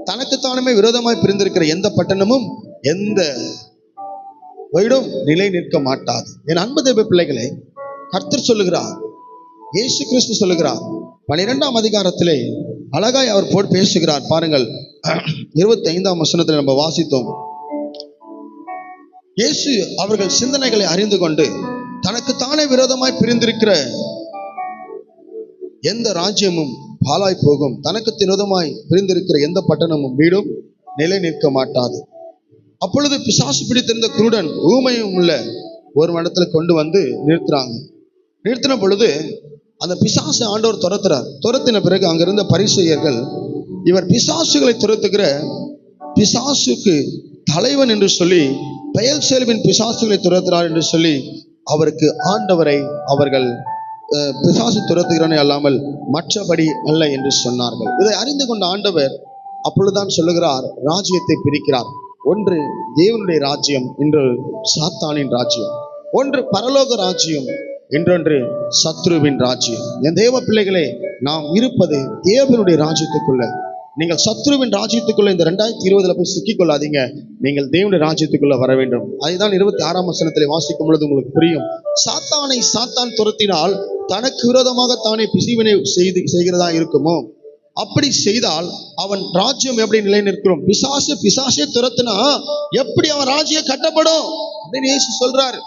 தனக்குத்தானே விரோதமாய் பிரிந்திருக்கிற எந்த பட்டணமும் எந்த வீடும் நிலை நிற்க மாட்டாது. என் அன்பு தேவ பிள்ளைகளை, கர்த்தர் சொல்லுகிறார், இயேசு கிறிஸ்து சொல்லுகிறார். 12ஆம் அதிகாரத்திலே அழகாய் அவர் போட்டு பேசுகிறார். பாருங்கள், 25ஆம் வசனத்தில் நம்ம வாசித்தோம். இயேசு அவர்கள் சிந்தனைகளை அறிந்து கொண்டு தனக்குத்தானே விரோதமாய் பிரிந்திருக்கிற எந்த ராஜ்யமும் பாழாய் போகும், தனக்கு விரோதமாய் பிரிந்திருக்கிற எந்த பட்டணமும் வீடும் நிலை நிற்க மாட்டாது. அப்பொழுது பிசாசு பிடித்திருந்த குருடன் ஊமையும் உள்ள ஒரு இடத்துல கொண்டு வந்து நிறுத்துறாங்க. நிறுத்தின பொழுது அந்த பிசாசை ஆண்டவர் துரத்துறார். துரத்தின பிறகு அங்கிருந்த பரிசேயர்கள், இவர் பிசாசுகளை துரத்துகிற பிசாசுக்கு தலைவன் என்று சொல்லி, பெயல்செபூலின் பிசாசுகளை துரத்துறார் என்று சொல்லி அவருக்கு ஆண்டவரை அவர்கள் பிசாசு துரத்துகிறனே அல்லாமல் மற்றபடி அல்ல என்று சொன்னார்கள். இதை அறிந்து கொண்ட ஆண்டவர் அப்பொழுதுதான் சொல்லுகிறார், ராஜ்யத்தை பிரிக்கிறார். ஒன்று தேவனுடைய ராஜ்யம், இன்று சாத்தானின் ராஜ்யம். ஒன்று பரலோக ராஜ்யம், இன்னொன்று சத்ருவின் ராஜ்யம். என் தேவ பிள்ளைகளே, நாம் இருப்பது தேவனுடைய ராஜ்யத்துக்குள்ள. நீங்கள் சத்ருவின் ராஜ்யத்துக்குள்ள இந்த 2020 போய் சிக்கிக் கொள்ளாதீங்க. நீங்கள் தேவனுடைய ராஜ்யத்துக்குள்ள வர வேண்டும். அதுதான் 26ஆம் வசனத்திலே வாசிக்கும் பொழுது உங்களுக்கு புரியும். சாத்தானை சாத்தான் துரத்தினால் தனக்கு விரோதமாக தானே பிசிவினை செய்கிறதா இருக்குமோ, அப்படி செய்தால் அவன் ராஜ்யம் எப்படி நிலை நிற்கிறோம்? பிசாசே துரத்தினா எப்படி அவன் ராஜ்யம் கட்டப்படும் அப்படின்னு இயேசு சொல்றாரு.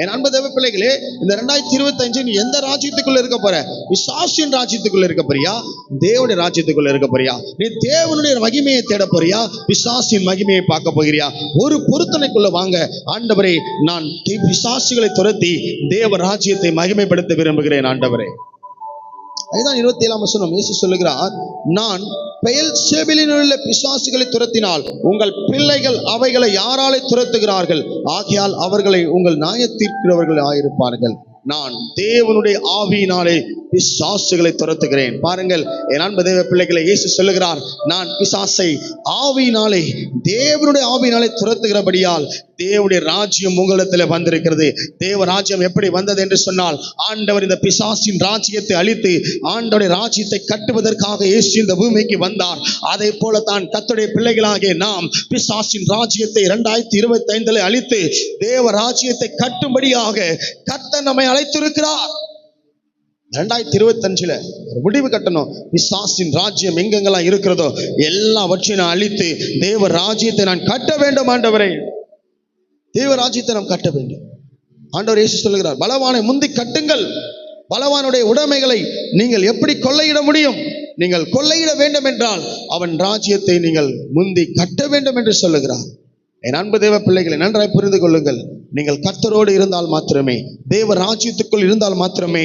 என் அன்பு தேவ பிள்ளைகளே, இந்த 2025 நீ எந்த ராஜ்யத்துக்குள்ள இருக்க போற? பிசாசின் ராஜ்யத்துக்குள்ள இருக்க போறியா? தேவனுடைய ராஜ்யத்துக்குள்ள இருக்க போறியா? நீ தேவனுடைய மகிமையை தேட போறியா? பிசாசின் மகிமையை பார்க்க போகிறியா? ஒரு பொருத்தனைக்குள்ள வாங்க. ஆண்டவரே, நான் பிசாசுகளை துரத்தி தேவ ராஜ்யத்தை மகிமைப்படுத்த விரும்புகிறேன் ஆண்டவரே. அதுதான் 27ஆம் வசனம். இயேசு சொல்லுகிறார், நான் பெயல்செபூலில் உள்ள பிசாசுகளை துரத்தினால் உங்கள் பிள்ளைகள் அவைகளை யாராலே துரத்துகிறார்கள்? ஆகையால் அவர்களை உங்கள் நியாயத்தீர்க்கிறவர்கள் ஆயிருப்பார்கள். நான் தேவனுடைய ஆவியினாலே பிசாசுகளை துரத்துகிறேன். பாருங்கள் என் அன்பு தேவ பிள்ளைகளை, இயேசு சொல்லுகிறார், நான் பிசாசை ஆவியினாலே, தேவனுடைய ஆவியினாலே துரத்துகிறபடியால் தேவனுடைய ராஜ்யம் உங்களிடத்தில் வந்திருக்கிறது. தேவ ராஜ்யம் எப்படி வந்தது என்று சொன்னால், ஆண்டவர் இந்த பிசாசின் ராஜ்யத்தை அழித்து ஆண்டவருடைய ராஜ்யத்தை கட்டுவதற்காக இயேசு இந்த பூமிக்கு வந்தார். அதே போல தான் கர்த்தருடைய பிள்ளைகளாகிய நாம் பிசாசின் ராஜ்யத்தை 2025 அழித்து தேவ ராஜ்யத்தை கட்டும்படியாக கர்த்தர் நம்மை அழைத்திருக்கிறார். 2025 ஒரு முடிவு கட்டணும். பிசாசின் ராஜ்யம் எங்கெங்கெல்லாம் இருக்கிறதோ எல்லாவற்றையும் அழித்து தேவ ராஜ்யத்தை நான் கட்ட வேண்டும் ஆண்டவரே. தேவ ராஜ்யத்தை நாம் கட்ட வேண்டும். ஆண்டவர் இயேசு சொல்லுகிறார், பலவானை முந்தி கட்டுங்கள். பலவானுடைய உடைமைகளை நீங்கள் எப்படி கொள்ளையிட முடியும்? நீங்கள் கொள்ளையிட வேண்டும் என்றால் அவன் ராஜ்யத்தை நீங்கள் முந்தி கட்ட வேண்டும் என்று சொல்லுகிறார். என் அன்பு தேவ பிள்ளைகளை நன்றாய் புரிந்து கொள்ளுங்கள். நீங்கள் கர்த்தரோடு இருந்தால் மாத்திரமே, தேவ ராஜ்யத்துக்குள் இருந்தால் மாத்திரமே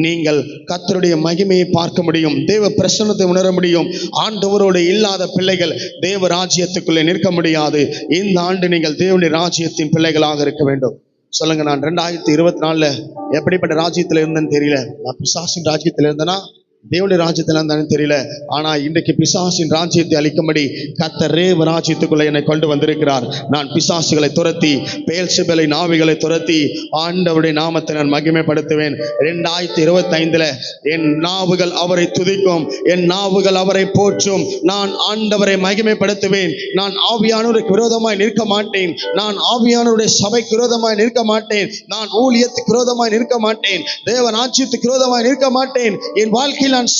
நீங்கள் கர்த்தருடைய மகிமையை பார்க்க முடியும், தேவ பிரசன்னத்தை உணர முடியும். ஆண்டவரோடு இல்லாத பிள்ளைகள் தேவ ராஜ்யத்துக்குள்ளே நிற்க முடியாது. இந்த ஆண்டு நீங்கள் தேவனுடைய ராஜ்யத்தின் பிள்ளைகளாக இருக்க வேண்டும். சொல்லுங்க, நான் 2024 எப்படிப்பட்ட ராஜ்யத்தில் இருந்தேன்னு தெரியல. நான் பிசாசின் ராஜ்யத்தில் இருந்தேனா தேவனுடைய ராஜ்யத்தில் இருந்தாலும் தெரியல. ஆனா இன்றைக்கு பிசாசின் ராஜ்யத்தை அளிக்கும்படி கர்த்தர் தேவ ராஜ்யத்துக்குள்ள என்னை கொண்டு வந்திருக்கிறார். நான் பிசாசுகளை துரத்தி, பெயல்செபூலின் ஆவிகளை துரத்தி ஆண்டவருடைய நாமத்தை நான் மகிமைப்படுத்துவேன். 2025 என் நாவுகள் அவரை துதிக்கும், என் நாவுகள் அவரை போற்றும். நான் ஆண்டவரை மகிமைப்படுத்துவேன். நான் ஆவியானவருக்கு விரோதமாய் நிற்க மாட்டேன். நான் ஆவியானவருடைய சபைக்கு விரோதமாய் நிற்க மாட்டேன். நான் ஊழியத்துக்கு விரோதமாய் நிற்க மாட்டேன். தேவ ராஜ்யத்துக்கு விரோதமாய் நிற்க மாட்டேன். என் வாழ்க்கையில் நான்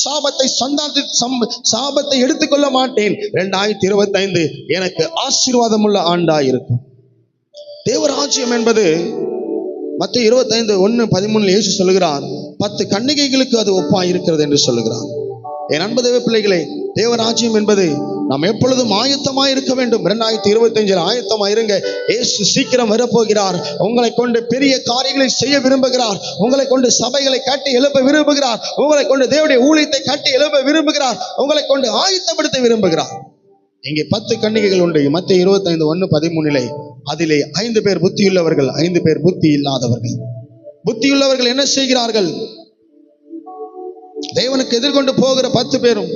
சாபத்தை எடுத்துக்கொள்ள மாட்டேன். 2025 எனக்கு ஆசீர்வாதம் உள்ள ஆண்டாயிருக்கும். தேவராஜ்யம் என்பது மத்தேயு 25:1-13 இயேசு சொல்லுகிறார், 10 கன்னிகைகளுக்கு அது ஒப்பாய் இருக்கிறது என்று சொல்லுகிறார். என் அன்பு தேவ பிள்ளைகளே, தேவராஜ்யம் என்பது நாம் எப்பொழுதும் ஆயத்தமாய் இருக்க வேண்டும். 2025 ஆயத்தமாய் இருங்க. இயேசு சீக்கிரம் வரப்போகிறார். உங்களை கொண்டு பெரிய காரியங்களை செய்ய விரும்புகிறார். உங்களை கொண்டு சபைகளை கட்டி எழுப்ப விரும்புகிறார். உங்களை கொண்டு தேவனுடைய ஊழியத்தை கட்டி எழுப்ப விரும்புகிறார். உங்களை கொண்டு ஆயத்தப்படுத்த விரும்புகிறார். இங்கே 10 கன்னிகைகள் உண்டு. மத்தேயு 25:1-13 அதிலே 5 பேர் புத்தியுள்ளவர்கள், 5 பேர் புத்தி இல்லாதவர்கள். புத்தியுள்ளவர்கள் என்ன செய்கிறார்கள்? தேவனுக்கு எதிர்கொண்டு போகிற 10 பேரும்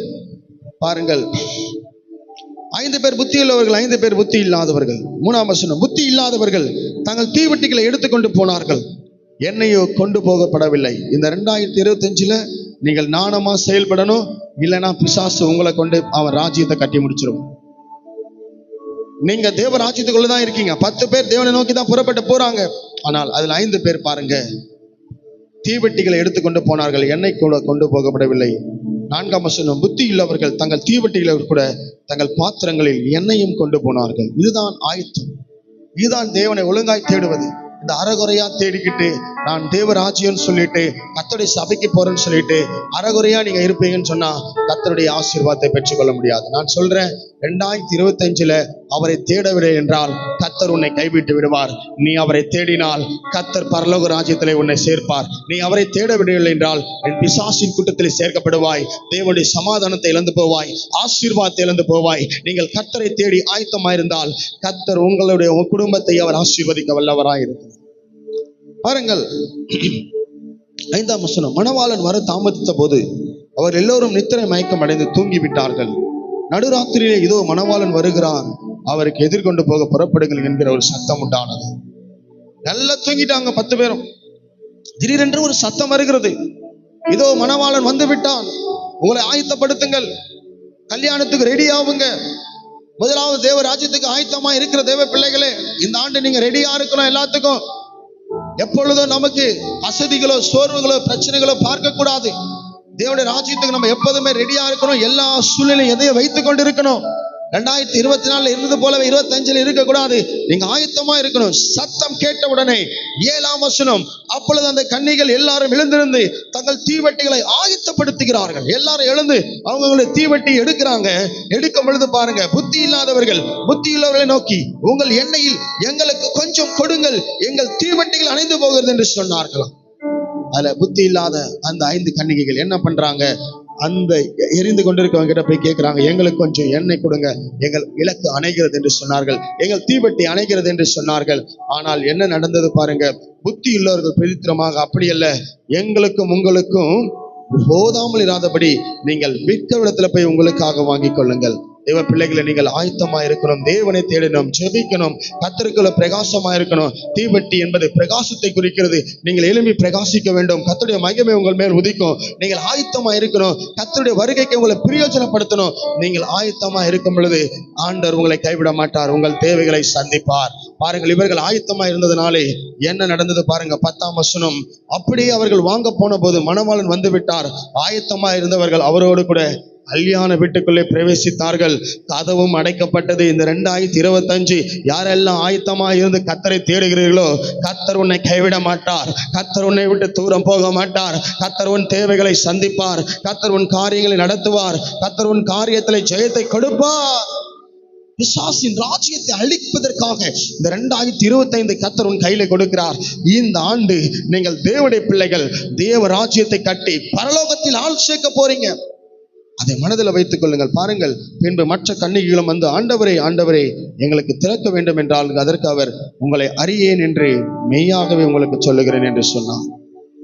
பாருங்கள், 5 பேர் புத்தி உள்ளவர்கள், 5 பேர் புத்தி இல்லாதவர்கள். 3ஆம் வசனம், புத்தி இல்லாதவர்கள் தங்கள் தீவட்டிகளை எடுத்துக்கொண்டு போனார்கள், என்னையோ கொண்டு போகப்படவில்லை. இந்த 2025 நீங்கள் நாணமா செயல்படணும். இல்லைன்னா பிசாசு உங்களை கொண்டு அவன் ராஜ்யத்தை கட்டி முடிச்சிடும். நீங்க தேவ ராஜ்யத்துக்குள்ளதான் இருக்கீங்க. 10 பேர் தேவனை நோக்கி தான் புறப்பட்டு போறாங்க. ஆனால் அதுல 5 பேர் பாருங்க, தீவட்டிகளை எடுத்துக்கொண்டு போனார்கள், எண்ணெய் கூட கொண்டு போகப்படவில்லை. 4ஆம் வசனம், புத்தி உள்ளவர்கள் தங்கள் தீவட்டிகளை கூட தங்கள் பாத்திரங்களில் எண்ணெயும் கொண்டு போனார்கள். இதுதான் ஆயத்தம். இதுதான் தேவனை ஒழுங்காய் தேடுவது. இந்த அறகுறையா தேடிக்கிட்டு நான் தேவராஜ்யம்னு சொல்லிட்டு கர்த்தருடைய சபைக்கு போறேன்னு சொல்லிட்டு அறகுறையா நீங்க இருப்பீங்கன்னு சொன்னா கர்த்தருடைய ஆசீர்வாதத்தை பெற்றுக்கொள்ள முடியாது. நான் சொல்றேன், 2025 அவரை தேடவில்லை என்றால் கர்த்தர் உன்னை கைவிட்டு விடுவார். நீ அவரை தேடினால் கர்த்தர் பரலோக ராஜ்யத்திலே உன்னை சேர்ப்பார். நீ அவரை தேடவில்லை என்றால் பிசாசின் கூட்டத்திலே சேர்க்கப்படுவாய். தேவனுடைய சமாதானத்தை இழந்து போவாய், ஆசீர்வாதத்தை இழந்து போவாய். நீங்கள் கர்த்தரை தேடி ஆயத்தமாயிருந்தால் கர்த்தர் உங்களுடைய குடும்பத்தை அவர் ஆசீர்வதிக்க வல்லவராயிருக்கிறார். பாருங்கள், 5ஆம் வசனம். மணவாளன் வர தாமதித்த போது அவர் எல்லோரும் நித்திரை மயக்கம் அடைந்து தூங்கி விட்டார்கள். நடுராத்திரியிலே இதோ மணவாளன் வருகிறான், அவருக்கு எதிர்கொண்டு போக புறப்படுங்கள் என்கிற ஒரு சத்தம் உண்டானது. நல்லா தூங்கிட்டாங்க 10 பேரும். திடீரென்று ஒரு சத்தம் வருகிறது, இதோ மணவாளன் வந்து விட்டான், உங்களை ஆயத்தப்படுத்துங்கள், கல்யாணத்துக்கு ரெடி ஆகுங்க. முதலாவது தேவ ராஜ்யத்துக்கு ஆயத்தமா இருக்கிற தேவ பிள்ளைகளே, இந்த ஆண்டு நீங்க ரெடியா இருக்கணும். எல்லாத்துக்கும் எப்பொழுதும் நமக்கு அசதிகளோ சோர்வுகளோ பிரச்சனைகளோ பார்க்க கூடாது. தேவனுடைய ராஜ்யத்துக்கு நம்ம எப்போதுமே ரெடியா இருக்கணும். எல்லா சூழ்நிலையும் எதையும் வைத்துக் கொண்டு இருக்கணும். 2024 இருந்தது போலவே 25 இருக்கக்கூடாது. நீங்க ஆயத்தமா இருக்கணும். சத்தம் கேட்ட உடனே 7ஆம் வசனம், அப்பொழுது அந்த கன்னிகள் எல்லாரும் எழுந்திருந்து தங்கள் தீவட்டிகளை ஆயத்தப்படுத்துகிறார்கள். எல்லாரும் எழுந்து அவங்களுடைய தீவட்டி எடுக்கிறாங்க. எடுக்கும் பொழுது பாருங்க, புத்தி இல்லாதவர்கள் புத்தி உள்ளவர்களை நோக்கி, உங்கள் எண்ணெயில் எங்களுக்கு கொஞ்சம் கொடுங்கள், எங்கள் தீவட்டிகள் அணைந்து போகிறது என்று சொன்னார்களாம். அதுல புத்தி இல்லாத அந்த 5 கன்னிகைகள் என்ன பண்றாங்க, அந்த எரிந்து கொண்டிருக்கவங்க கிட்ட போய் கேட்கிறாங்க, எங்களுக்கு கொஞ்சம் எண்ணெய் கொடுங்க, எங்கள் விளக்கு அணைகிறது என்று சொன்னார்கள், எங்கள் தீவட்டி அணைகிறது என்று சொன்னார்கள். ஆனால் என்ன நடந்தது பாருங்க, புத்தி உள்ளவர்கள் பிரதித்திரமாக அப்படி அல்ல, எங்களுக்கும் உங்களுக்கும் போதாமல் இராதபடி நீங்கள் விற்க இடத்துல போய் உங்களுக்காக வாங்கிக் கொள்ளுங்கள். தேவ பிள்ளைகளை, நீங்கள் ஆயத்தமா இருக்கணும், தேவனை தேடணும், ஜெபிக்கணும், கர்த்தருக்குள்ள பிரகாசமா இருக்கணும். தீவட்டி என்பது பிரகாசத்தை குறிக்கிறது. நீங்கள் எழும்பி பிரகாசிக்க வேண்டும், கர்த்தருடைய மகிமை உங்கள் மேல் உதிக்கும். நீங்கள் ஆயத்தமா இருக்கணும், கர்த்தருடைய வருகைக்கு உங்களை பிரயோஜனப்படுத்தணும். நீங்கள் ஆயத்தமா இருக்கும் பொழுது ஆண்டவர் உங்களை கைவிட மாட்டார், உங்கள் தேவைகளை சந்திப்பார். பாருங்கள், இவர்கள் ஆயத்தமா இருந்ததுனாலே என்ன நடந்தது பாருங்க. 10ஆம் வசனம், அப்படியே அவர்கள் வாங்க போன போது மணவாளன் வந்து விட்டார். ஆயத்தமா இருந்தவர்கள் அவரோடு கூட கல்யாண வீட்டுக்குள்ளே பிரவேசித்தார்கள். கதவும் அடைக்கப்பட்டது. இந்த 2025 யாரெல்லாம் ஆயத்தமா இருந்து கர்த்தரை தேடுகிறீர்களோ, கர்த்தர் உன்னை கைவிட மாட்டார், கர்த்தர் உன்னை விட்டு தூரம் போக மாட்டார், கர்த்தர் உன் தேவைகளை சந்திப்பார், கர்த்தர் உன் காரியங்களை நடத்துவார், கர்த்தர் உன் காரியத்தில் ஜெயத்தை கொடுப்பார். பிசாசின் ராஜ்யத்தை அழிப்பதற்காக இந்த 2025 கர்த்தர் உன் கையில கொடுக்கிறார். இந்த ஆண்டு நீங்கள் தேவனுடைய பிள்ளைகள் தேவ ராஜ்யத்தை கட்டி பரலோகத்தில் ஆள் சேர்க்க போறீங்க. அதை மனதில் வைத்துக் கொள்ளுங்கள். பாருங்கள், பின்பு மற்ற கன்னிகைகளும் வந்து, ஆண்டவரே ஆண்டவரே எங்களுக்கு திறக்க வேண்டும் என்றால் அதற்கு அவர், உங்களை அறியேன் என்று மெய்யாகவே உங்களுக்கு சொல்லுகிறேன் என்று சொன்னார்.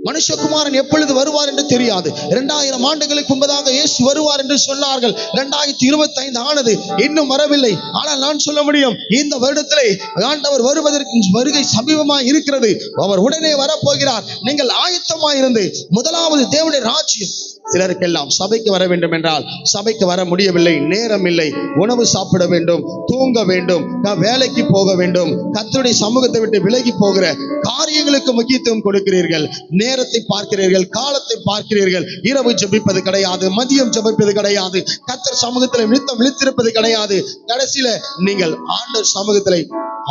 மனுஷகுமாரன் எப்பொழுது வருவார் என்று தெரியாது. 2000 ஆண்டுகளுக்கு முன்பதாக இயேசு வருவார் என்று சொன்னார்கள். 2025 ஆனது, இன்னும் வரவில்லை. ஆனால் நான் சொல்ல முடியும், இந்த வருடத்திலே ஆண்டவர் வருவதற்கு வருகை சமீபமாய் இருக்கிறது. அவர் உடனே வரப்போகிறார். நீங்கள் ஆயத்தமாய் இருந்து முதலாவது தேவனுடைய ராஜ்யம். சிலருக்கெல்லாம் சபைக்கு வர வேண்டும் என்றால் சபைக்கு வர முடியவில்லை, நேரம் இல்லை, உணவு சாப்பிட வேண்டும், தூங்க வேண்டும், வேலைக்கு போக வேண்டும், கர்த்தருடைய சமூகத்தை விட்டு விலகி போகிற காரியங்களுக்கு முக்கியத்துவம் கொடுக்கிறீர்கள். நேரத்தை பார்க்கிறீர்கள், காலத்தை பார்க்கிறீர்கள். இரவு ஜெபிப்பது கிடையாது, மதியம் ஜெபிப்பது கிடையாது, கர்த்தர் சமூகத்தில் நித்தம் விழித்திருப்பது கிடையாது. கடைசியில நீங்கள் ஆண்டவர் சமூகத்தில்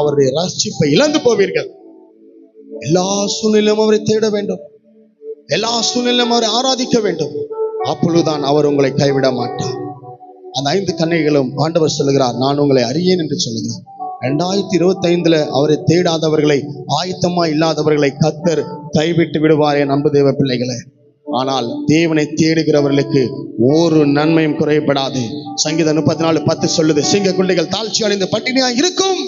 அவருடைய ரட்சிப்பை இழந்து போவீர்கள். எல்லா சூழ்நிலையும் அவரை தேட வேண்டும், எல்லா சூழ்நிலையும் அவரை ஆராதிக்க வேண்டும். அப்பொழுதுதான் அவர் உங்களை கைவிட மாட்டார். அந்த 5 கன்னிகைகளும் ஆண்டவர் சொல்லுகிறார், நான் உங்களை அறியேன் என்று சொல்லுகிறார். 2025 அவரை தேடாதவர்களை, ஆயத்தமா இல்லாதவர்களை கர்த்தர் கைவிட்டு விடுவார் என் அன்பு தேவ பிள்ளைகளே. ஆனால் தேவனை தேடுகிறவர்களுக்கு ஒரு நன்மையும் குறைபடாது. சங்கீதம் 34:10 சொல்லுது, சிங்க குண்டிகள் தாழ்ச்சி அடைந்து பட்டினியா இருக்கும்,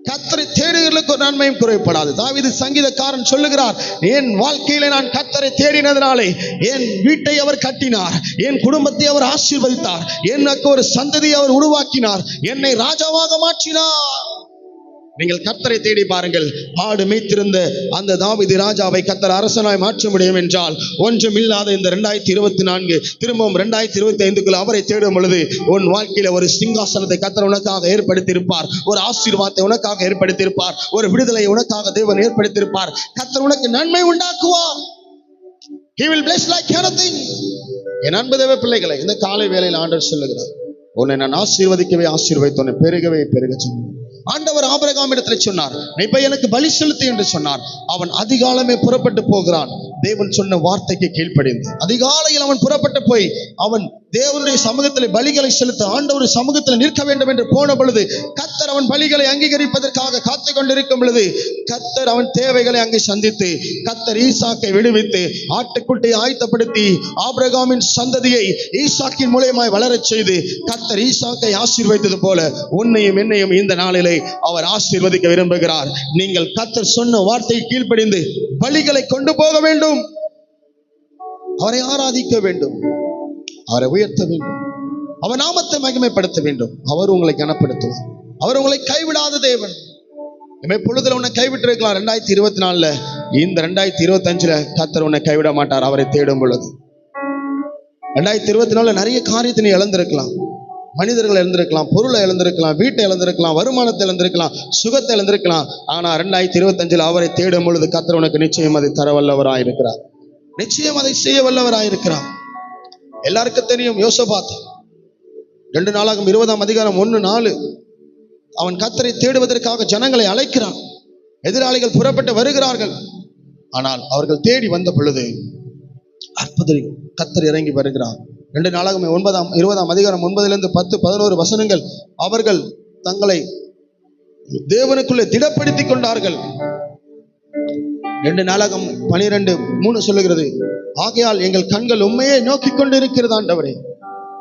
கர்த்தரை தேடுகிறவர்களுக்கு ஒரு நன்மையும் குறைபடாது. தாவீது சங்கீதக்காரன் சொல்லுகிறார், என் வாழ்க்கையில நான் கர்த்தரை தேடினதினாலே என் வீட்டை அவர் கட்டினார், என் குடும்பத்தை அவர் ஆசீர்வதித்தார், எனக்கு ஒரு சந்ததியை அவர் உருவாக்கினார், என்னை ராஜாவாக மாற்றினார். நீங்கள் கர்த்தரை தேடி பாருங்கள். ஆடு மேய்த்திருந்த அந்த தாவீது ராஜாவை கர்த்தர் அரசனாய் மாற்ற முடியும் என்றால், ஒன்றும் இல்லாத இந்த 2024 திரும்பவும் 2025 அவரை தேடும் பொழுது உன் வாழ்க்கையில ஒரு சிங்காசனத்தை கர்த்தர் உனக்காக ஏற்படுத்தியிருப்பார், ஒரு ஆசீர்வாதத்தை உனக்காக ஏற்படுத்தியிருப்பார், ஒரு விடுதலை உனக்காக தேவன் ஏற்படுத்தியிருப்பார். கர்த்தர் உனக்கு நன்மை உண்டாக்குவார். He will bless like anything. என் அன்பு தேவ பிள்ளைகளை, இந்த காலை வேளையில் ஆண்டவர் சொல்லுகிறார், உன்னை நான் ஆசீர்வதிக்கவே ஆசீர்வதித்து உன்னை பெருகவே பெருக சொன்னேன். ஆண்டவர் ஆபிரகாம் இடத்துல சொன்னார், நீ போய் எனக்கு பலி செலுத்து என்று சொன்னார். அவன் அதிகாலமே புறப்பட்டு போகிறான். தேவன் சொன்ன வார்த்தைக்கு கீழ்ப்படிந்து அதிகாலையில் அவன் புறப்பட்டு போய் அவன் தேவனுடைய சமூகத்தில் பலிகளை செலுத்த ஆண்டவருடைய சமூகத்தில் நிற்க வேண்டும் என்று போன பொழுது கர்த்தர் அவன் பலிகளை அங்கீகரிப்பதற்காக காத்து கொண்டிருக்கும் பொழுது கர்த்தர் அவன் தேவைகளை அங்கே சந்தித்து கர்த்தர் ஈசாக்கை விடுவித்து ஆட்டுக்குட்டியை ஆயத்தப்படுத்தி ஆபிரகாமின் சந்ததியை ஈசாக்கின் மூலமாய் வளரச் செய்து கர்த்தர் ஈசாக்கை ஆசீர்வதித்தது போல உன்னையும் என்னையும் இந்த நாளிலே அவர் ஆசீர்வதிக்க விரும்புகிறார். நீங்கள் கர்த்தர் சொன்ன வார்த்தையை கீழ்ப்படிந்து பலிகளை கொண்டு போக வேண்டும், அவரை ஆராதிக்க வேண்டும், அவரை உயர்த்த வேண்டும், அவர் நாமத்தை மகிமைப்படுத்த வேண்டும். அவர் உங்களை கனப்படுத்துவார். அவர் உங்களை கைவிடாத தேவன். பொழுதுல உன்னை கைவிட்டு இருக்கலாம் 2024, இந்த 2025 கர்த்தர் உன்னை கைவிட மாட்டார். அவரை தேடும் பொழுது 2024 நிறைய காரியத்தை நீ இழந்திருக்கலாம். மனிதர்கள் இழந்திருக்கலாம், பொருளை இழந்திருக்கலாம், வீட்டை இழந்திருக்கலாம், வருமானத்தை இழந்திருக்கலாம், சுகத்தை இழந்திருக்கலாம். ஆனா 2025 அவரை தேடும் பொழுது கர்த்தர் உனக்கு நிச்சயம் அதை தர வல்லவராயிருக்கிறார். நிச்சயம் அதை செய்ய வல்லவராயிருக்கிறார். எல்லாருக்கும் தெரியும் யோசபாத் 2 நாளாகும் 20ஆம் அதிகாரம் 1:4 அவன் கர்த்தரை தேடுவதற்காக ஜனங்களை அழைக்கிறான். எதிராளிகள் புறப்பட்டு வருகிறார்கள். ஆனால் அவர்கள் தேடி வந்த பொழுது அற்புதம் கர்த்தர் இறங்கி வருகிறார். 2 நாளாகும் 20ஆம் அதிகாரம் 9 10 11 வசனங்கள் அவர்கள் தங்களை தேவனுக்குள்ளே திடப்படுத்திக் கொண்டார்கள். 2 நாளாகம் 12:3 சொல்லுகிறது, ஆகையால் எங்கள் கண்கள் உண்மையை நோக்கி கொண்டு இருக்கிறது ஆண்டவரே.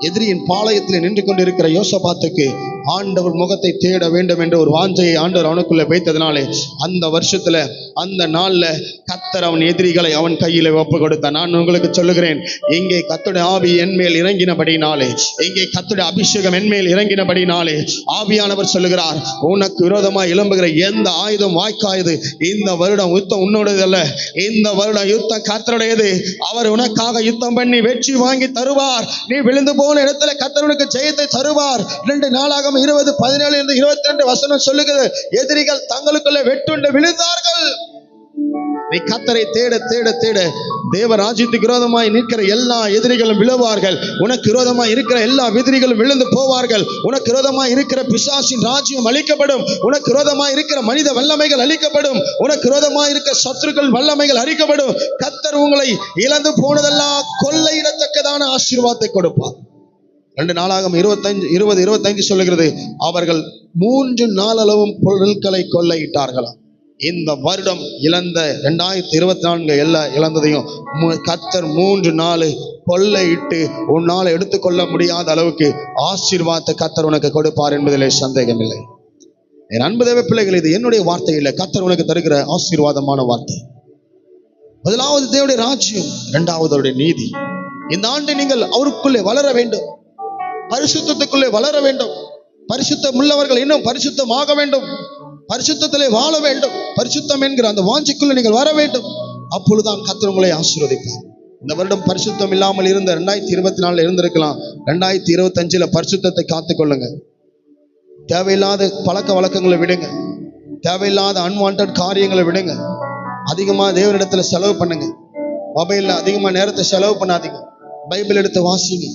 எதிரியின் பாளையத்தில் நின்று கொண்டிருக்கிற யோசபாத்துக்கு ஆண்டவர் முகத்தை தேட வேண்டும் என்ற ஒரு வாஞ்சையை ஆண்டவர் அவனுக்குள்ள வைத்ததுனாலே அந்த வருஷத்துல அந்த நாள்ல கர்த்தர் அவன் எதிரிகளை அவன் கையில ஒப்பு கொடுத்தான். நான் உங்களுக்கு சொல்லுகிறேன், இங்கே கர்த்தருடைய ஆவி என்மேல் இறங்கினபடினாலே, இங்கே கர்த்தருடைய அபிஷேகம் என்மேல் இறங்கினபடினாலே ஆவியானவர் சொல்லுகிறார், உனக்கு விரோதமாய் எழும்புகிற எந்த ஆயுதம் வாய்க்காது. இந்த வருடம் யுத்தம் உன்னோடது அல்ல, இந்த வருடம் யுத்தம் கர்த்தருடையது. அவர் உனக்காக யுத்தம் பண்ணி வெற்றி வாங்கி தருவார். நீ விழுந்து போன இடத்துல கர்த்தர் உனக்கு ஜெயத்தை தருவார். 2 நாளாகம் 20:17-22 வசனம் சொல்லுகிறது, எதிரிகள் தங்களுக்குள்ள வெட்டுண்டு விழுந்தார்கள். நீ கர்த்தரை தேட தேட தேட தேவ ராஜ்யத்துக்கு விரோதமாய் நிற்கிற எல்லா எதிரிகளும் விழுவார்கள். உனக்கு விரோதமாய் இருக்கிற எல்லா எதிரிகளும் விழுந்து போவார்கள். உனக்கு விரோதமாய் இருக்கிற பிசாசின் ராஜ்யம் அழிக்கப்படும். உனக்கு விரோதமாய் இருக்கிற மனித வல்லமைகள் அழிக்கப்படும். உனக்கு விரோதமாய் இருக்கிற சத்துருக்கள் வல்லமைகள் அழிக்கப்படும். கர்த்தர் உங்களை இழந்து போனதெல்லாம் கொள்ளையிடத்தக்கதான ஆசீர்வாதத்தை கொடுப்பார். 2 நாளாகம் 20-25 சொல்லுகிறது, அவர்கள் 3 நாளளவும் பொருட்களை கொள்ளையிட்டார்களாம். இந்த வருடம் இழந்த 2024 எல்லா இழந்ததையும் கர்த்தர் 3 நாள் கொள்ளையிட்டு உன்னால் எடுத்துக்கொள்ள முடியாத அளவுக்கு ஆசீர்வாதத்தை கர்த்தர் உனக்கு கொடுப்பார் என்பதிலே சந்தேகமில்லை. என் அன்பு தேவ பிள்ளைகள், இது என்னுடைய வார்த்தை இல்லை, கர்த்தர் உனக்கு தருகிற ஆசீர்வாதமான வார்த்தை. முதலாவது தேவனுடைய ராஜ்யம், 2வது அவருடைய நீதி. இந்த ஆண்டு நீங்கள் அவருக்குள்ளே வளர வேண்டும், பரிசுத்தத்துக்குள்ளே வளர வேண்டும். பரிசுத்தம் உள்ளவர்கள் இன்னும் பரிசுத்தமாக வேண்டும், பரிசுத்தத்திலே வாழ வேண்டும். பரிசுத்தம் என்கிற அந்த வாஞ்சிக்குள்ளே நீங்கள் வர வேண்டும். அப்பொழுதுதான் கர்த்தர் உங்களை ஆசீர்வதிப்பார். இந்த வருடம் பரிசுத்தம் இல்லாமல் இருந்த 2024 இருந்திருக்கலாம். 2025 பரிசுத்தத்தை காத்துக்கொள்ளுங்க. தேவையில்லாத பழக்க வழக்கங்களை விடுங்க, தேவையில்லாத அன்வான்ட் காரியங்களை விடுங்க. அதிகமா தேவனிடத்துல செலவு பண்ணுங்க. மொபைல்ல அதிகமா நேரத்தை செலவு பண்ணாதீங்க. பைபிள் எடுத்து வாசிங்க.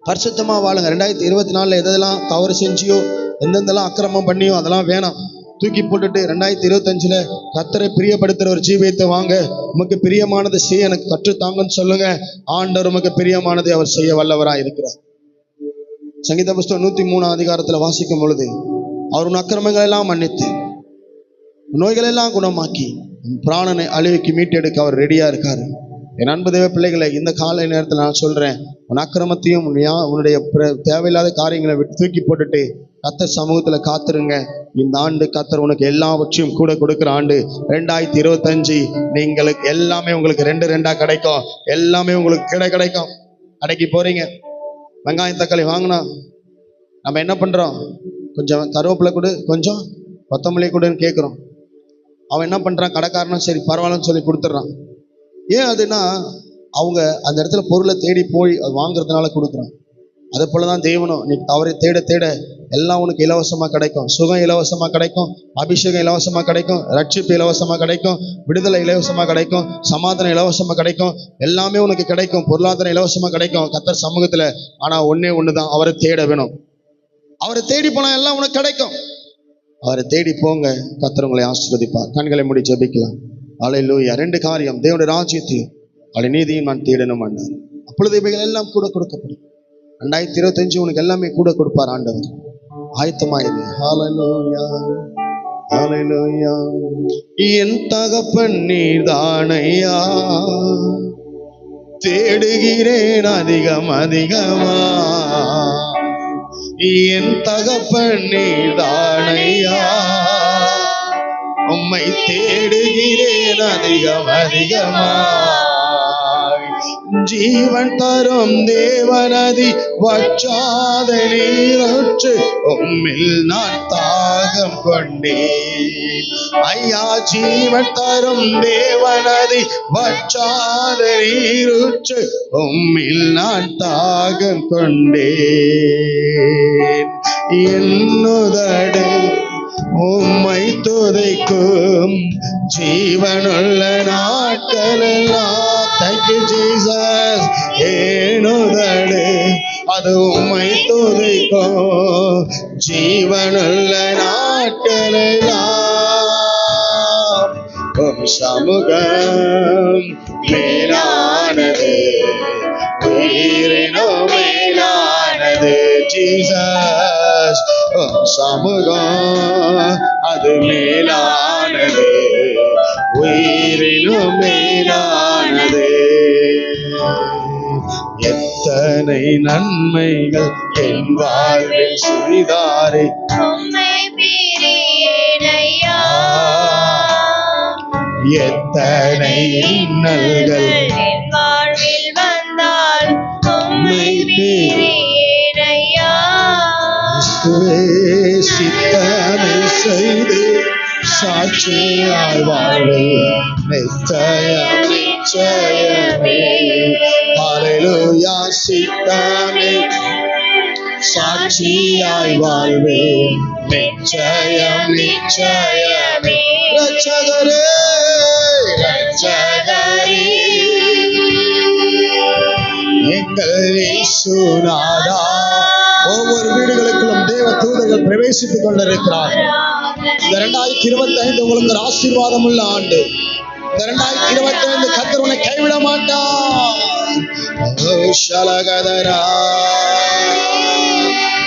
பரிசுத்தமா வாழுங்க. 2024 எதெல்லாம் தவறு செஞ்சியோ, எந்தெந்தெல்லாம் அக்கிரமம் பண்ணியோ அதெல்லாம் வேணாம், தூக்கி போட்டுட்டு 2025 கர்த்தரை பிரியப்படுத்துற ஒரு ஜீவியத்தை வாங்க. உமக்கு பிரியமானதை செய்ய எனக்கு கற்றுத்தாங்கன்னு சொல்லுங்க. ஆண்டவர் உமக்கு பிரியமானதை அவர் செய்ய வல்லவராய் இருக்கிறார். சங்கீத புஸ்தகம் 103 அதிகாரத்துல வாசிக்கும் பொழுது, அவர் உன் அக்கிரமங்கள் எல்லாம் மன்னித்து நோய்கள் எல்லாம் குணமாக்கி பிராணனை அழிவுக்கு மீட்டெடுக்க அவர் ரெடியா இருக்காரு. என் அன்பு தேவ பிள்ளைகளை, இந்த காலை நேரத்தில் நான் சொல்றேன், உன் அக்கிரமத்தையும் உன்னுடைய தேவையில்லாத காரியங்களை தூக்கி போட்டுட்டு கர்த்தர் சமூகத்துல காத்துருங்க. இந்த ஆண்டு கர்த்தர் உனக்கு எல்லாவற்றையும் கூட கொடுக்கிற ஆண்டு. 2025 நீங்களுக்கு எல்லாமே உங்களுக்கு 2 கிடைக்கும். எல்லாமே உங்களுக்கு கிடைக்கும். கடைக்கு போறீங்க, வெங்காயம் தக்காளி வாங்கினா நம்ம என்ன பண்றோம்? கொஞ்சம் கருவேப்பிலை கொடு, கொஞ்சம் கொத்தமல்லி கொடுன்னு கேட்குறோம். அவன் என்ன பண்றான்? கடைக்காரனும் சரி பரவாயில்லன்னு சொல்லி கொடுத்துட்றான். ஏன் அதுனா அவங்க அந்த இடத்துல பொருளை தேடி போய் அது வாங்குறதுனால கொடுக்குறான். அதே போலதான் தேவனும், நீ அவரை தேட தேட எல்லாம் உனக்கு இலவசமா கிடைக்கும். சுகம் இலவசமா கிடைக்கும், அபிஷேகம் இலவசமா கிடைக்கும், ரட்சிப்பு இலவசமா கிடைக்கும், விடுதலை இலவசமா கிடைக்கும், சமாதானம் இலவசமா கிடைக்கும், எல்லாமே உனக்கு கிடைக்கும். பொருளாதாரம் இலவசமா கிடைக்கும் கர்த்தர் சமூகத்துல. ஆனா ஒன்னே ஒண்ணுதான், அவரை தேட வேணும். அவரை தேடி போனா எல்லாம் உனக்கு கிடைக்கும். அவரை தேடி போங்க, கர்த்தர் உங்களை ஆசீர்வதிப்பார். கண்களை மூடி ஜெபிக்கலாம். அல்லேலூயா. 2 காரியம், தேவனுடைய ராஜ்யத்தையும் அவருடைய நீதியும் நான் தேடணும் ஆண்டவர். அப்பொழுது இவைகள் எல்லாம் கூட கொடுக்கப்படும். 2025 உனக்கு எல்லாமே கூட கொடுப்பார் ஆண்டவர். ஆயத்தமாயிரு. ஹalleluya, ஹalleluya. என் தகப்பன் நீர்தானையா, தேடுகிறேன் அதிகம் அதிகமா. என் தகப்பன் நீர்தானையா, உம்மை தேடுகிறேன் அதிகம் அதிகமா. ஜீவன் தரும் தேவனதி வற்றாத நீரூற்று, உம்மில் நான் தாகம் கொண்டேன். ஐயா, ஜீவன் தரும் தேவனதி வற்றாத நீரூற்று, உம்மில் நான் தாகம் கொண்டேன். என்னுதடு உம்மை துதிக்கும் ஜீவனுள்ள நாட்களெல்லாம். Thank you Jesus. ஏனுதடு அது உம்மை துதிக்கும் ஜீவனுள்ள நாட்களெல்லாம். உம் சமூகம் மேலானது, உயிரினோ மேலானது. ஜீசஸ், உம் சமூகம் அது மேலானது, உயிரினும் மேலானது. எத்தனை நன்மைகள் என் வாழ்வில் செய்தாரே, உம்மை பிரியேனையா. எத்தனை இன்னல்கள் என் வாழ்வில் வந்தால் உம்மை பிரியேனையா. சித்தனை செய்து சாட்சியாய் வாழ்வே நிச்சயம் நிச்சயமே. ஹalleluya. சித்தனை சாட்சியாய் வாழ்வே நிச்சயம் நிச்சயமே. ரட்சகரே, ரட்சகரே, எங்கள் இயேசுநாதா. ஒவ்வொரு வீடுகளுக்குள்ளும் தேவ தூதர்கள் பிரவேசித்துக் கொண்டிருக்கிறார். இந்த 2025 உங்களுக்கு ஒரு ஆசீர்வாதம் உள்ள ஆண்டு. இந்த 2025 கர்த்தர் உன்னை கைவிட மாட்டார். ஷலகதரா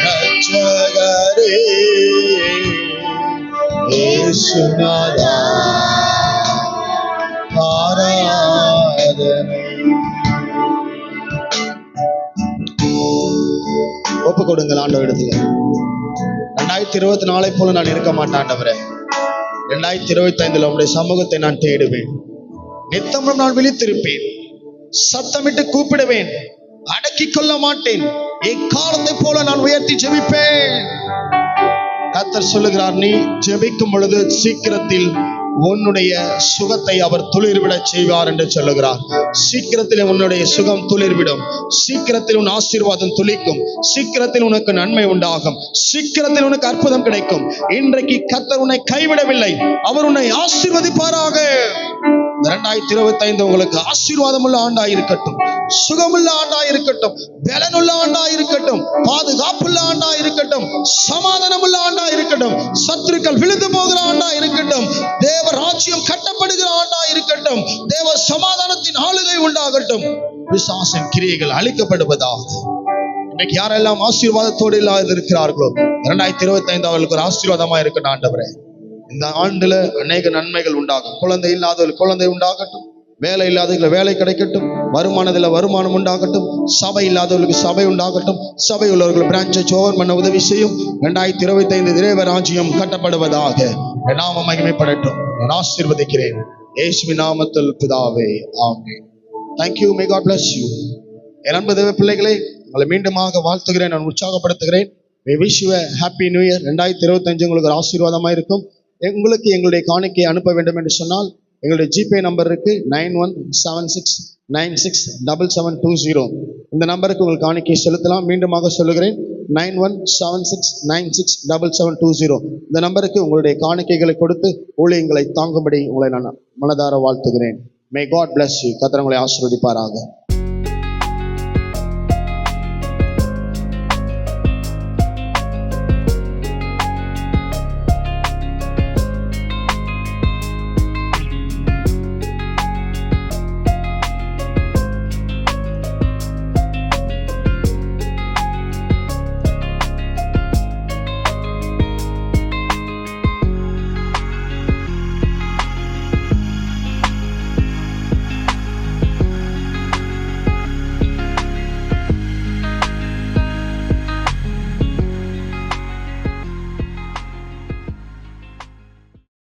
ரட்சகரே, இயேசுநாதா ஆராதனை. ஒப்பு கொடுங்கள் ஆண்டவரிடத்துல. 2024 போல நான் இருக்க மாட்டேன் ஆண்டவரே. 2025 உம்முடைய சமூகத்தை நான் தேடுவேன். நித்தமும் நான் விழித்திருப்பேன், சத்தமிட்டு கூப்பிடுவேன், அடக்கிக் கொள்ள மாட்டேன். எக்காலத்தை போல நான் உயர்த்தி ஜெபிப்பேன். கர்த்தர் சொல்லுகிறார், நீ ஜெபிக்கும் பொழுது சீக்கிரத்தில் உன்னுடைய சுகத்தை அவர் துளிர்விட செய்வார் என்று சொல்லுகிறார். சீக்கிரத்தில் உன்னுடைய சுகம் துளிர்விடும். சீக்கிரத்தில் உன் ஆசீர்வாதம் துளிக்கும். சீக்கிரத்தில் உனக்கு நன்மை உண்டாகும். சீக்கிரத்தில் உனக்கு அற்புதம் கிடைக்கும். இன்றைக்கு கர்த்தர் உன்னை கைவிடவில்லை, அவர் உன்னை ஆசீர்வதிப்பாராக. 2025 உங்களுக்கு ஆசீர்வாதமுள்ள ஆண்டாய் இருக்கட்டும், சுகமுள்ள ஆண்டாய் இருக்கட்டும், பலனுள்ள ஆண்டாய் இருக்கட்டும், பாதுகாப்புள்ள ஆண்டாய் இருக்கட்டும், சமாதானமுள்ள ஆண்டாய் இருக்கட்டும், சத்துருக்கள் விழுந்து போகிற ஆண்டாய் இருக்கட்டும், தேவ ராஜ்யம் கட்டப்படுகிற ஆண்டாய் இருக்கட்டும், தேவ சமாதானத்தின் ஆளுகை உண்டாகட்டும், பிசாசின் கிரியைகள் அழிக்கப்படுவதாக. இன்னைக்கு யாரெல்லாம் ஆசீர்வாதத்தோடு இல்லாத இருக்கிறார்களோ 2025 அவர்களுக்கு ஒரு ஆசீர்வாதமா இருக்கட்டும் ஆண்டவரே. இந்த ஆண்டுல அநேக நன்மைகள் உண்டாகும். குழந்தை இல்லாதவர்கள் குழந்தை உண்டாகட்டும், வேலை இல்லாதவர்களுக்கு வேலை கிடைக்கட்டும், வருமானத்தில் வருமானம் உண்டாகட்டும், சபை இல்லாதவர்களுக்கு சபை உண்டாகட்டும், சபை உள்ளவர்கள் பிரான்ச்சை ஓபன் பண்ண உதவி செய்யும். 2025 தேவ ராஜ்யம் கட்டப்படுவதாக. நாமம் மகிமைப்படட்டும். நான் ஆசீர்வதிக்கிறேன் இயேசுவின் நாமத்தில் பிதாவே, ஆமென். Thank you. May God bless you. என் அன்பு தேவ பிள்ளைகளே, உங்களை மீண்டுமாக வாழ்த்துகிறேன், நான் உற்சாகப்படுத்துகிறேன். We wish you a happy new year. 2025 உங்களுக்கு ஒரு ஆசீர்வாதமா இருக்கும். உங்களுக்கு எங்களுடைய காணிக்கையை அனுப்ப வேண்டும் என்று சொன்னால் எங்களுடைய ஜிபே நம்பர் இருக்கு, 9176967720. இந்த நம்பருக்கு உங்கள் காணிக்கையை செலுத்தலாம். மீண்டுமாக சொல்லுகிறேன், 9176967720. இந்த நம்பருக்கு உங்களுடைய காணிக்கைகளை கொடுத்து ஊழியங்களை தாங்கும்படி உங்களை நான் மனதார வாழ்த்துகிறேன். May God bless you. கர்த்தர் உங்களை ஆசீர்வதிப்பாராக.